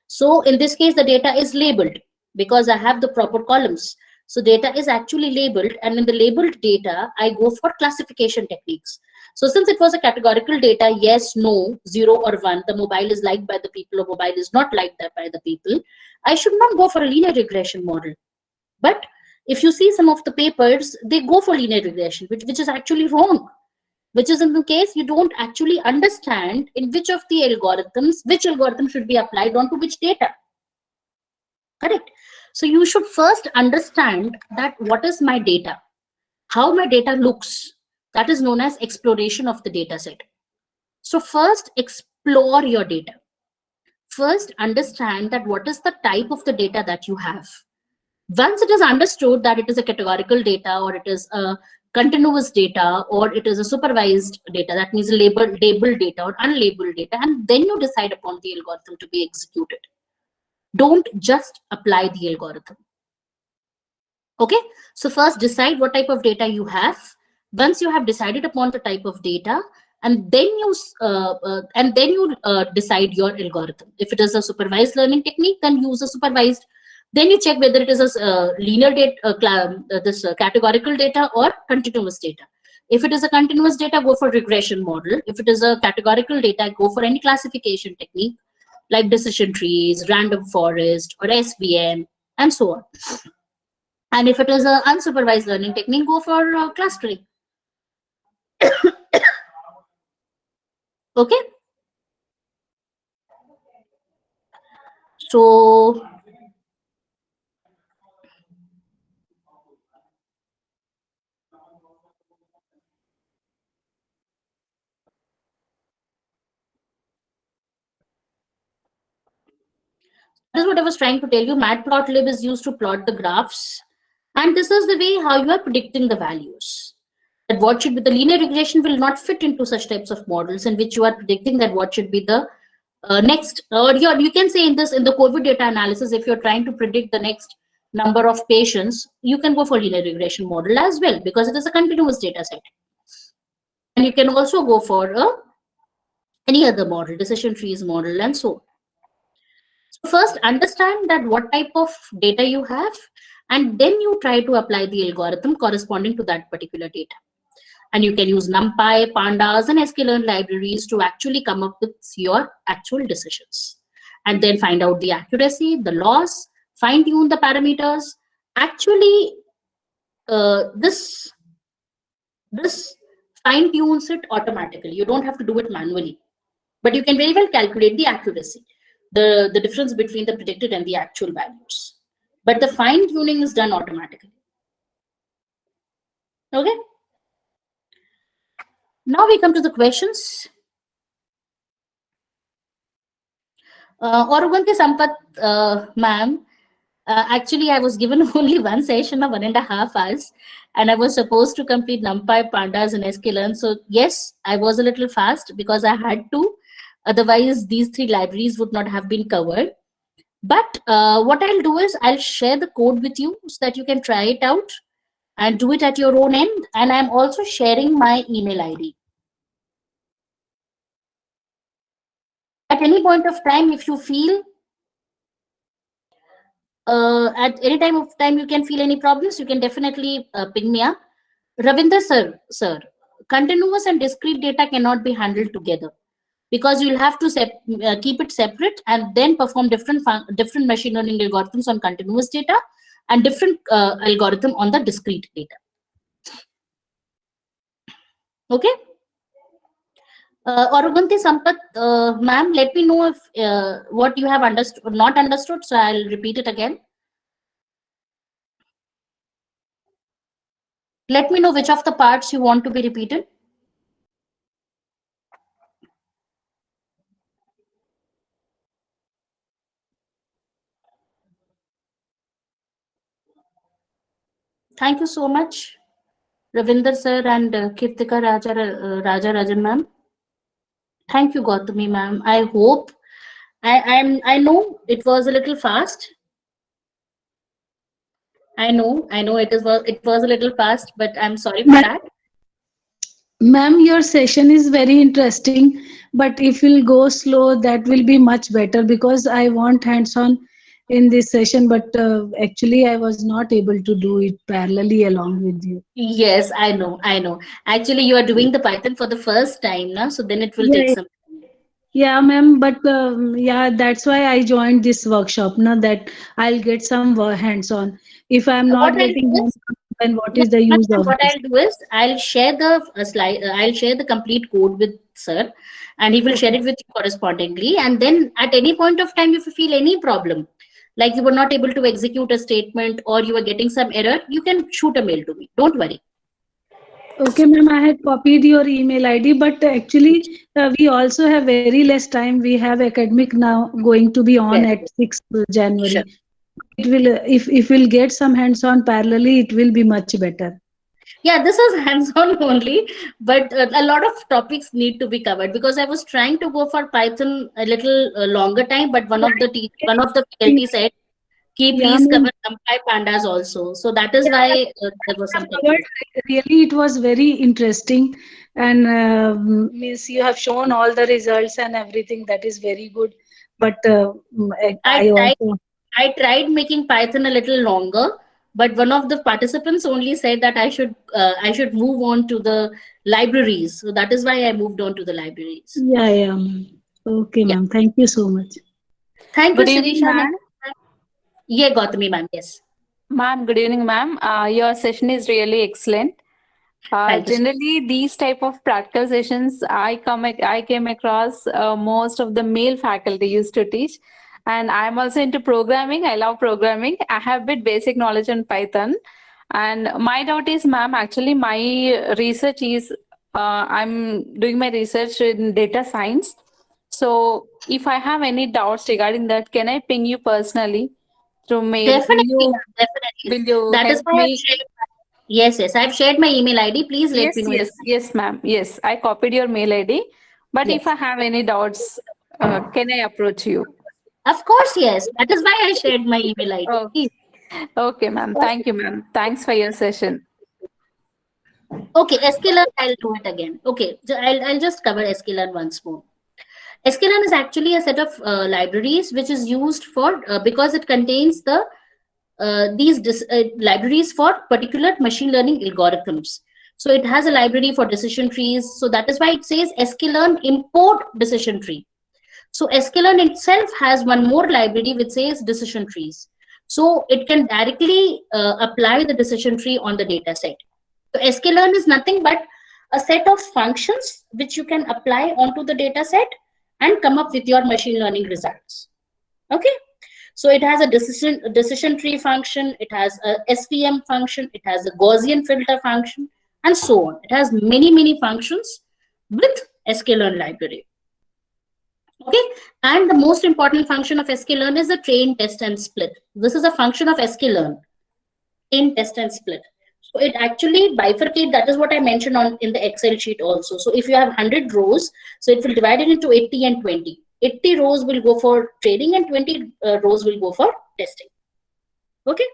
S1: So in this case, the data is labeled because I have the proper columns. So data is actually labeled, and in the labeled data, I go for classification techniques. So since it was a categorical data, yes, no, 0 or 1, the mobile is liked by the people or mobile is not liked by the people, I should not go for a linear regression model. But if you see some of the papers, they go for linear regression, which is actually wrong. Which is in the case you don't actually understand in which of the algorithms, which algorithm should be applied onto which data. Correct? So you should first understand that what is my data, how my data looks. That is known as exploration of the data set. So first explore your data. First understand that what is the type of the data that you have. Once it is understood that it is a categorical data, or it is a continuous data, or it is a supervised data, that means labeled data or unlabeled data, and then you decide upon the algorithm to be executed. Don't just apply the algorithm. Okay, so first decide what type of data you have. Once you have decided upon the type of data, and then you decide your algorithm. If it is a supervised learning technique, then use a supervised. Then you check whether it is a linear data, categorical data, or continuous data. If it is a continuous data, go for regression model. If it is a categorical data, go for any classification technique like decision trees, random forest, or SVM, and so on. And if it is an unsupervised learning technique, go for clustering. Okay. So this is what I was trying to tell you. Matplotlib is used to plot the graphs, and this is the way how you are predicting the values. that what should be the linear regression will not fit into such types of models in which you are predicting that what should be the next, or you can say in the COVID data analysis, if you're trying to predict the next number of patients, you can go for linear regression model as well, because it is a continuous data set. And you can also go for any other model, decision trees model, and so on. So first, understand that what type of data you have, and then you try to apply the algorithm corresponding to that particular data. And you can use NumPy, Pandas, and sklearn libraries to actually come up with your actual decisions. And then find out the accuracy, the loss, fine-tune the parameters. Actually, this fine-tunes it automatically. You don't have to do it manually. But you can very well calculate the accuracy, the difference between the predicted and the actual values. But the fine-tuning is done automatically. Okay? Now we come to the questions. Oruganti Sampath, ma'am, actually I was given only one session of 1.5 hours, and I was supposed to complete NumPy, Pandas, and sklearn. So yes, I was a little fast because I had to. Otherwise, these 3 libraries would not have been covered. But what I'll do is I'll share the code with you so that you can try it out and do it at your own end. And I'm also sharing my email ID. At any point of time, if you feel at any time of time you can feel any problems, you can definitely ping me up. Ravinder sir, continuous and discrete data cannot be handled together, because you'll have to keep it separate and then perform different machine learning algorithms on continuous data and different algorithm on the discrete data. Okay. Oruganti Sampath, ma'am, let me know if what you have understood or not understood, so I'll repeat it again. Let me know which of the parts you want to be repeated. Thank you so much, Ravinder sir and Kirtika Raja Rajan ma'am. Thank you, Gautami ma'am. I hope I know it was a little fast. I know it was a little fast, but I'm sorry for that.
S2: Ma'am, your session is very interesting, but if you'll go slow, that will be much better, because I want hands-on in this session, but actually I was not able to do it parallelly along with you.
S1: Yes, I know. Actually, you are doing the Python for the first time now, so then it will take some time.
S2: Yeah, ma'am, but yeah, that's why I joined this workshop, now that I'll get some hands-on. If I'm
S1: What
S2: not
S1: I'll
S2: getting
S1: do is,
S2: hands-on, then what
S1: yeah,
S2: is the use of
S1: what
S2: this?
S1: I'll do is I'll share the slide. I'll share the complete code with sir, and he will share it with you correspondingly. And then at any point of time, if you feel any problem, like you were not able to execute a statement or you were getting some error, you can shoot a mail to me. Don't worry.
S2: Okay, ma'am, I had copied your email ID, but actually we also have very less time. We have academic now going to be on
S1: Yes,
S2: at 6th January.
S1: sure.
S2: It will, if we'll get some hands-on parallelly, it will be much better.
S1: Yeah, this is hands-on only, but a lot of topics need to be covered, because I was trying to go for Python a little longer time, but one of the faculty said, "Ki
S2: Yeah,
S1: please
S2: ma'am.
S1: cover NumPy Pandas also." So that is
S2: Yeah,
S1: why there was some
S2: covered.
S1: confusion.
S2: Really, it was very interesting, and means you have shown all the results and everything. That is very good. But
S1: I
S2: I
S1: tried
S2: also,
S1: I tried making Python a little longer, but one of the participants only said that I should move on to the libraries. So that is why I moved on to the libraries.
S2: yeah, yeah, ma'am. Okay,
S1: Yeah.
S2: ma'am. Thank you so much.
S1: Thank you,
S6: Good evening,
S1: Sirisha.
S6: ma'am.
S1: Yeah, Gautami ma'am. Yes.
S6: Ma'am, good evening, ma'am. Your session is really excellent.
S1: Thank you.
S6: Generally, these type of practical sessions, I came across most of the male faculty used to teach, and I'm also into programming. I love programming. I have bit basic knowledge on Python, and my doubt is, ma'am, actually my research is I'm doing my research in data science. So if I have any doubts regarding that, can I ping you personally through mail?
S1: Definitely, ma'am. Definitely.
S6: Will you
S1: That is
S6: help
S1: why I've
S6: me?
S1: shared. Yes, yes. I've shared my email ID. Please let
S6: Yes,
S1: me know.
S6: yes, ma'am. Yes, I copied your mail ID. But
S1: Yes.
S6: if I have any doubts, can I approach you?
S1: Of course, yes. That is why I shared my email ID.
S6: Oh, okay, ma'am. Thank you, ma'am. Thanks for your session.
S1: Okay, sklearn, I'll do it again. Okay, I'll just cover sklearn once more. sklearn is actually a set of libraries which is used for because it contains the libraries for particular machine learning algorithms. So it has a library for decision trees. So that is why it says sklearn import decision tree. So sklearn itself has one more library which says decision trees. So it can directly apply the decision tree on the data set. So sklearn is nothing but a set of functions which you can apply onto the data set and come up with your machine learning results. Okay. So it has a decision tree function, it has a SVM function, it has a Gaussian filter function, and so on. It has many functions with sklearn library. Okay, and the most important function of sklearn is the train, test, and split. This is a function of sklearn, train, test, and split. So it actually bifurcate. That is what I mentioned on in the Excel sheet also. So if you have 100 rows, so it will divide it into 80 and 20. 80 rows will go for trading and 20 rows will go for testing. Okay.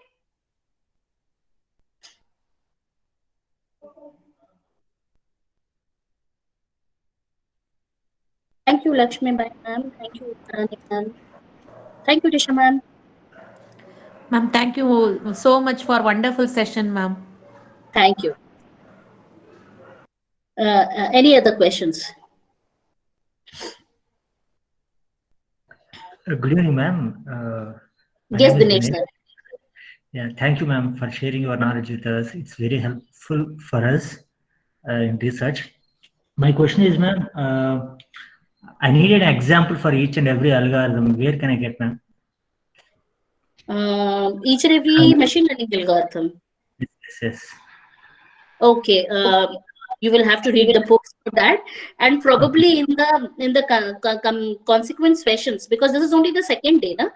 S1: Thank you, Lakshmi Bai ma'am. Thank you, Rani ma'am. Thank you, Disha ma'am.
S4: Ma'am, thank you so much for wonderful session, ma'am.
S1: Thank you. Any other questions?
S3: Good evening, ma'am. My
S1: Yes,
S3: name is
S1: Dinesh
S3: Dinesh.
S1: sir.
S3: Yeah, thank you, ma'am, for sharing your knowledge with us. It's very helpful for us in research. My question is, ma'am, I need an example for each and every algorithm. Where can I get, ma'am?
S1: Each and every machine learning algorithm.
S3: Yes.
S1: Okay. You will have to read the books for that, and probably in the consequent sessions, because this is only the second day, na?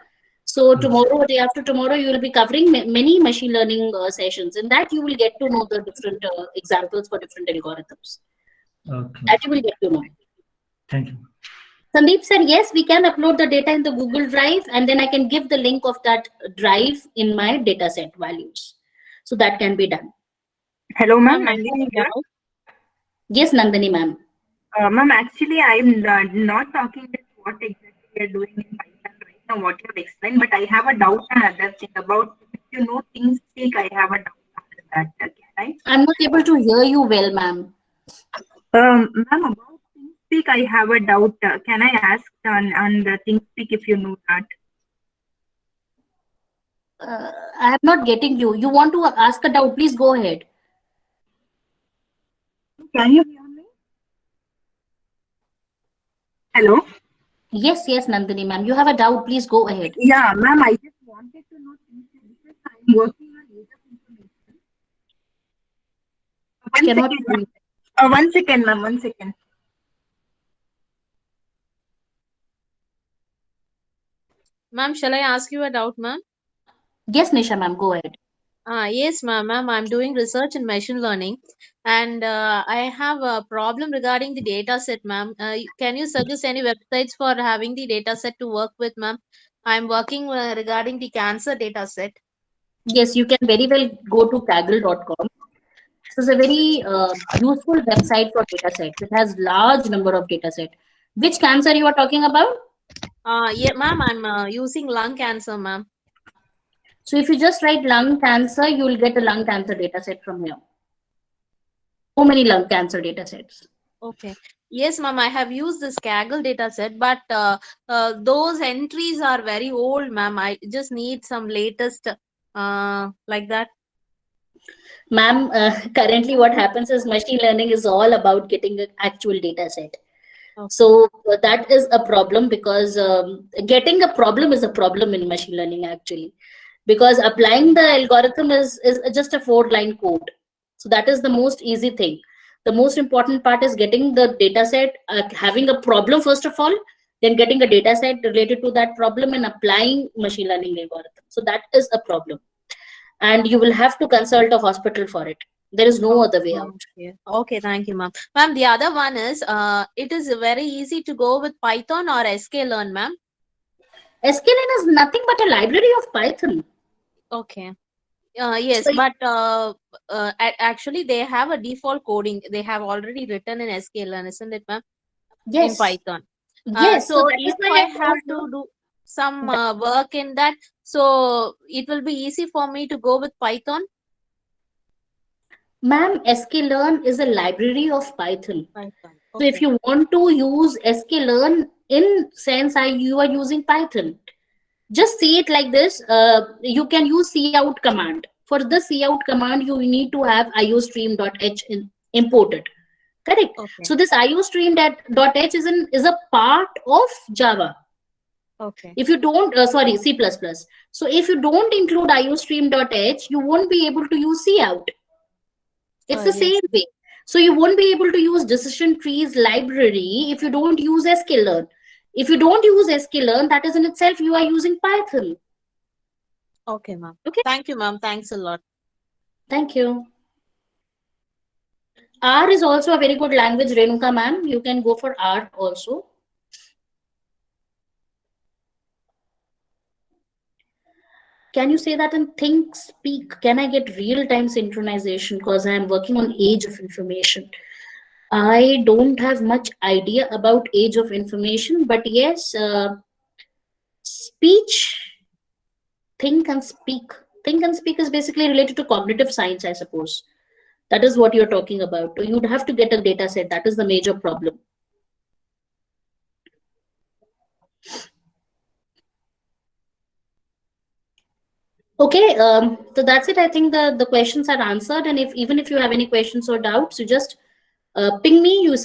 S1: So
S3: Yes.
S1: tomorrow, day after tomorrow, you will be covering many machine learning sessions. In that, you will get to know the different examples for different algorithms.
S3: Okay.
S1: That you will get to know.
S3: Thank you.
S1: Sandeep said, yes, we can upload the data in the Google Drive, and then I can give the link of that drive in my dataset values. So that can be done.
S7: Hello, ma'am.
S8: Ma'am, I have
S7: Nandini
S8: a
S7: here.
S8: doubt.
S1: Yes, Nandini ma'am.
S7: Ma'am, actually, I'm not talking with what exactly we are doing in Python right now, what you have explained, but I have a doubt on other thing about, if you know things speak, I have a doubt on that. Can I?
S1: I'm not able to hear you well, ma'am.
S7: Ma'am, about ThinkSpeak, I have a doubt. Can I ask on the ThinkSpeak if you know that?
S1: I'm not getting you. You want to ask a doubt? Please go ahead.
S7: Can you hear me? Hello?
S1: Yes, Nandini ma'am. You have a doubt? Please go ahead.
S7: Yeah, ma'am, I just wanted to know ThinkSpeak because I'm working on age of information.
S1: Cannot hear you.
S7: 1 second, ma'am, 1 second.
S8: Ma'am, shall I ask you a doubt, ma'am?
S1: Yes, Nisha ma'am. Go ahead.
S8: Yes, ma'am. I'm doing research in machine learning, and I have a problem regarding the data set, ma'am. Can you suggest any websites for having the data set to work with, ma'am? I'm working regarding the cancer data set.
S1: Yes, you can very well go to kaggle.com. This is a very useful website for data sets. It has large number of data set. Which cancer you are talking about?
S8: Yeah, ma'am. I'm using lung cancer, ma'am.
S1: So if you just write lung cancer, you will get a lung cancer data set from here. So many lung cancer data sets.
S8: Okay. Yes, ma'am. I have used this Kaggle data set, but those entries are very old, ma'am. I just need some latest like that.
S1: Ma'am, currently what happens is machine learning is all about getting an actual data set.
S8: Okay.
S1: So that is a problem, because getting a problem is a problem in machine learning actually, because applying the algorithm is just a 4-line code. So that is the most easy thing. The most important part is getting the data set, having a problem first of all, then getting a data set related to that problem and applying machine learning algorithm. So that is a problem. and you will have to consult a hospital for it. There is no other way out.
S8: Okay. Okay, thank you, ma'am. Ma'am, the other one is it is very easy to go with Python or sklearn, ma'am.
S1: sklearn is nothing but a library of Python.
S8: Okay. Yes,
S1: So
S8: but actually they have a default coding. They have already written in sklearn, isn't it, ma'am? In
S1: yes,
S8: Python.
S1: yes.
S8: So
S1: That is
S8: if
S1: why
S8: I
S1: I
S8: have
S1: told
S8: to
S1: you.
S8: do some work in that, so it will be easy for me to go with Python.
S1: Ma'am, sklearn is a library of Python.
S8: Python.
S1: So if you want to use sklearn in sense, you are using Python. Just see it like this. You can use cout command. For the cout command, you need to have iostream.h imported. Correct.
S8: Okay.
S1: So this iostream.h is a part of Java.
S8: Okay.
S1: If you don't, sorry, C++. So if you don't include iostream.h, you won't be able to use cout. It's the
S8: Yes.
S1: same way. So you won't be able to use decision trees library if you don't use sklearn. If you don't use sklearn, that is in itself you are using Python.
S8: Okay, ma'am.
S1: Okay.
S8: Thank you, ma'am. Thanks a lot.
S1: Thank you. R is also a very good language, Renuka ma'am. You can go for R also. Can you say that in Think Speak? Can I get real-time synchronization? Because I am working on age of information. I don't have much idea about age of information, but yes, speech, think and speak. Think and speak is basically related to cognitive science, I suppose. That is what you're talking about. You'd have to get a data set. That is the major problem. Okay, so that's it. I think the questions are answered. And even if you have any questions or doubts, you just ping me. You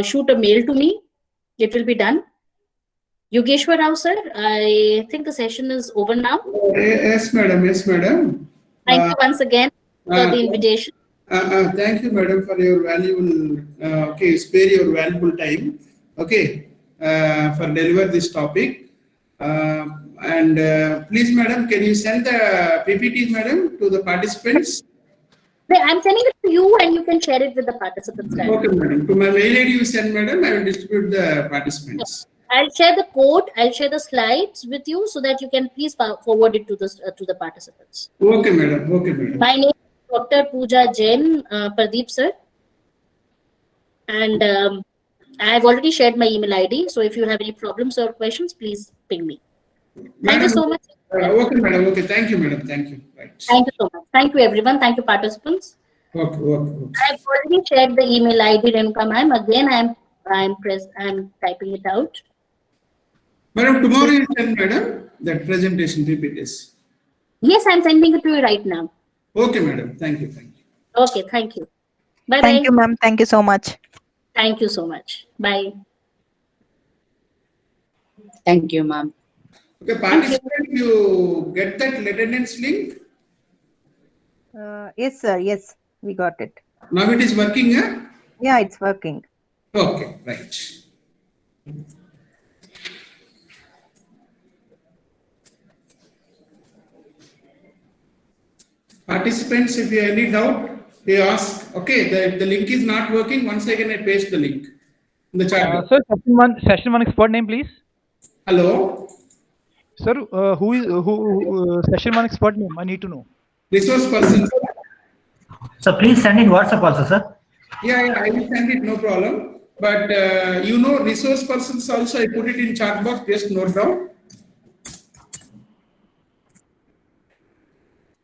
S1: shoot a mail to me. It will be done. Yogeshwar Rao sir, I think the session is over now.
S9: Yes, madam. Yes, madam.
S1: Thank you once again for the invitation.
S9: Thank you, madam, for your valuable, okay, spare your valuable time, okay, for deliver this topic. Please, madam, can you send the PPT, madam, to the participants?
S1: I'm sending it to you and you can share it with the participants.
S9: Okay, madam. To my mail ID you send, madam, I will distribute the participants.
S1: I'll share the code, I'll share the slides with you so that you can please forward it to the participants.
S9: Okay, madam. Okay, madam.
S1: My name is Dr. Pooja Jain, Pradeep sir. And I've already shared my email ID. So if you have any problems or questions, please ping me. Thank you so much.
S9: Okay, madam. Okay, thank you, madam. Thank you. Right.
S1: Thank you so much. Thank you, everyone. Thank you, participants.
S9: Okay, okay.
S1: I've already shared the email ID, Renuka ma'am. Again, I'm typing it out.
S9: Madam, tomorrow you send, madam, that presentation PPTs.
S1: Yes, I'm sending it to you right now.
S9: Okay, madam. Thank you. Thank you.
S1: Okay, thank you. Bye-bye.
S10: Thank you, ma'am. Thank you so much.
S1: Thank you so much. Bye.
S11: Thank you, ma'am.
S9: Okay, participant, you get that attendance link?
S10: Yes, sir. Yes, we got it.
S9: Now it is working, eh?
S10: Yeah, it's working.
S9: Okay, right. Participants, if you have any doubt, you ask. Okay, the link is not working. Once again, I paste the link in the chat.
S12: Sir, session one expert name, please.
S9: Hello.
S12: Sir, who is session one expert name? I need to know.
S9: Resource person.
S3: So please send in WhatsApp also, sir.
S9: Yeah, I will send it, no problem. But resource persons also, I put it in chat box. Just note down.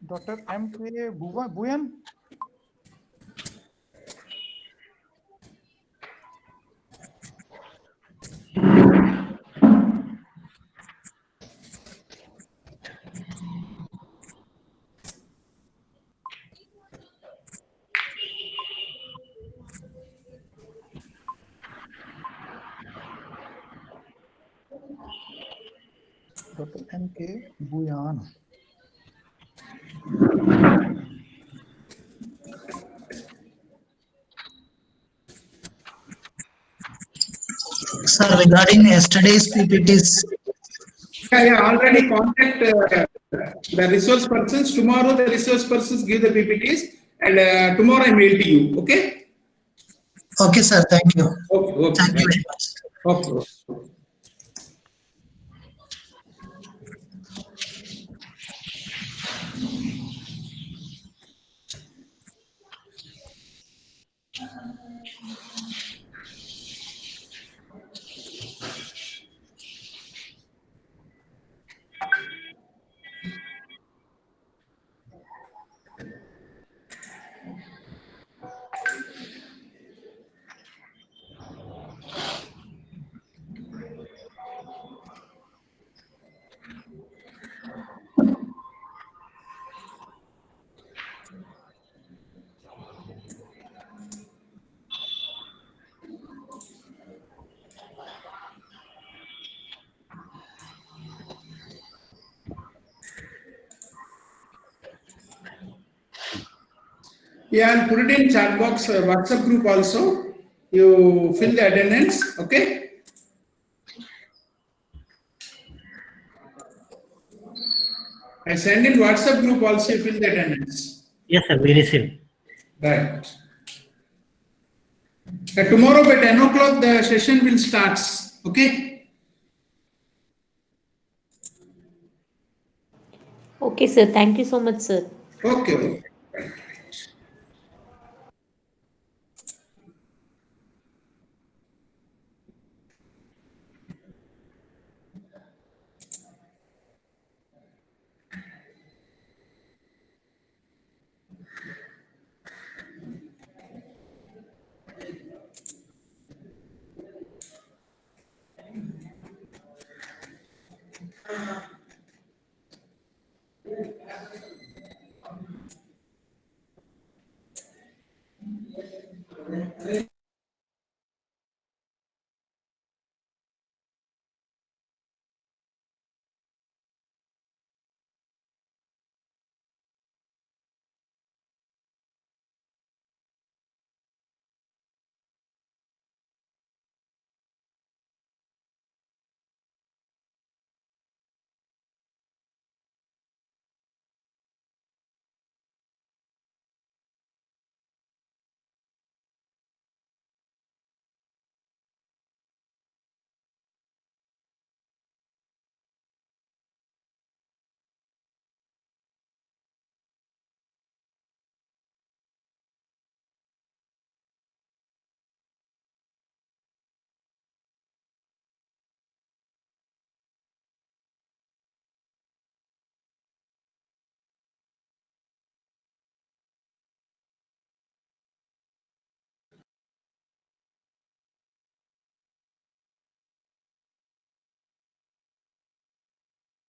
S13: Dr. M.K. Buyan. Dr. M.K. Buyan.
S14: Sir, regarding yesterday's PPTs.
S9: Yeah, already contact The resource persons, tomorrow the resource persons give the PPTs, and tomorrow I mail to you. Okay?
S11: Okay, sir. Thank you.
S9: Okay.
S11: Thank you
S9: Right.
S11: very much.
S9: Okay. Yeah, I'll put it in chat box, WhatsApp group also. You fill the attendance, okay? I send in WhatsApp group also, you fill the attendance.
S3: Yes, sir, we received.
S9: Right. Tomorrow by 10 o'clock the session will start, okay?
S4: Okay, sir. Thank you so much, sir.
S9: Okay.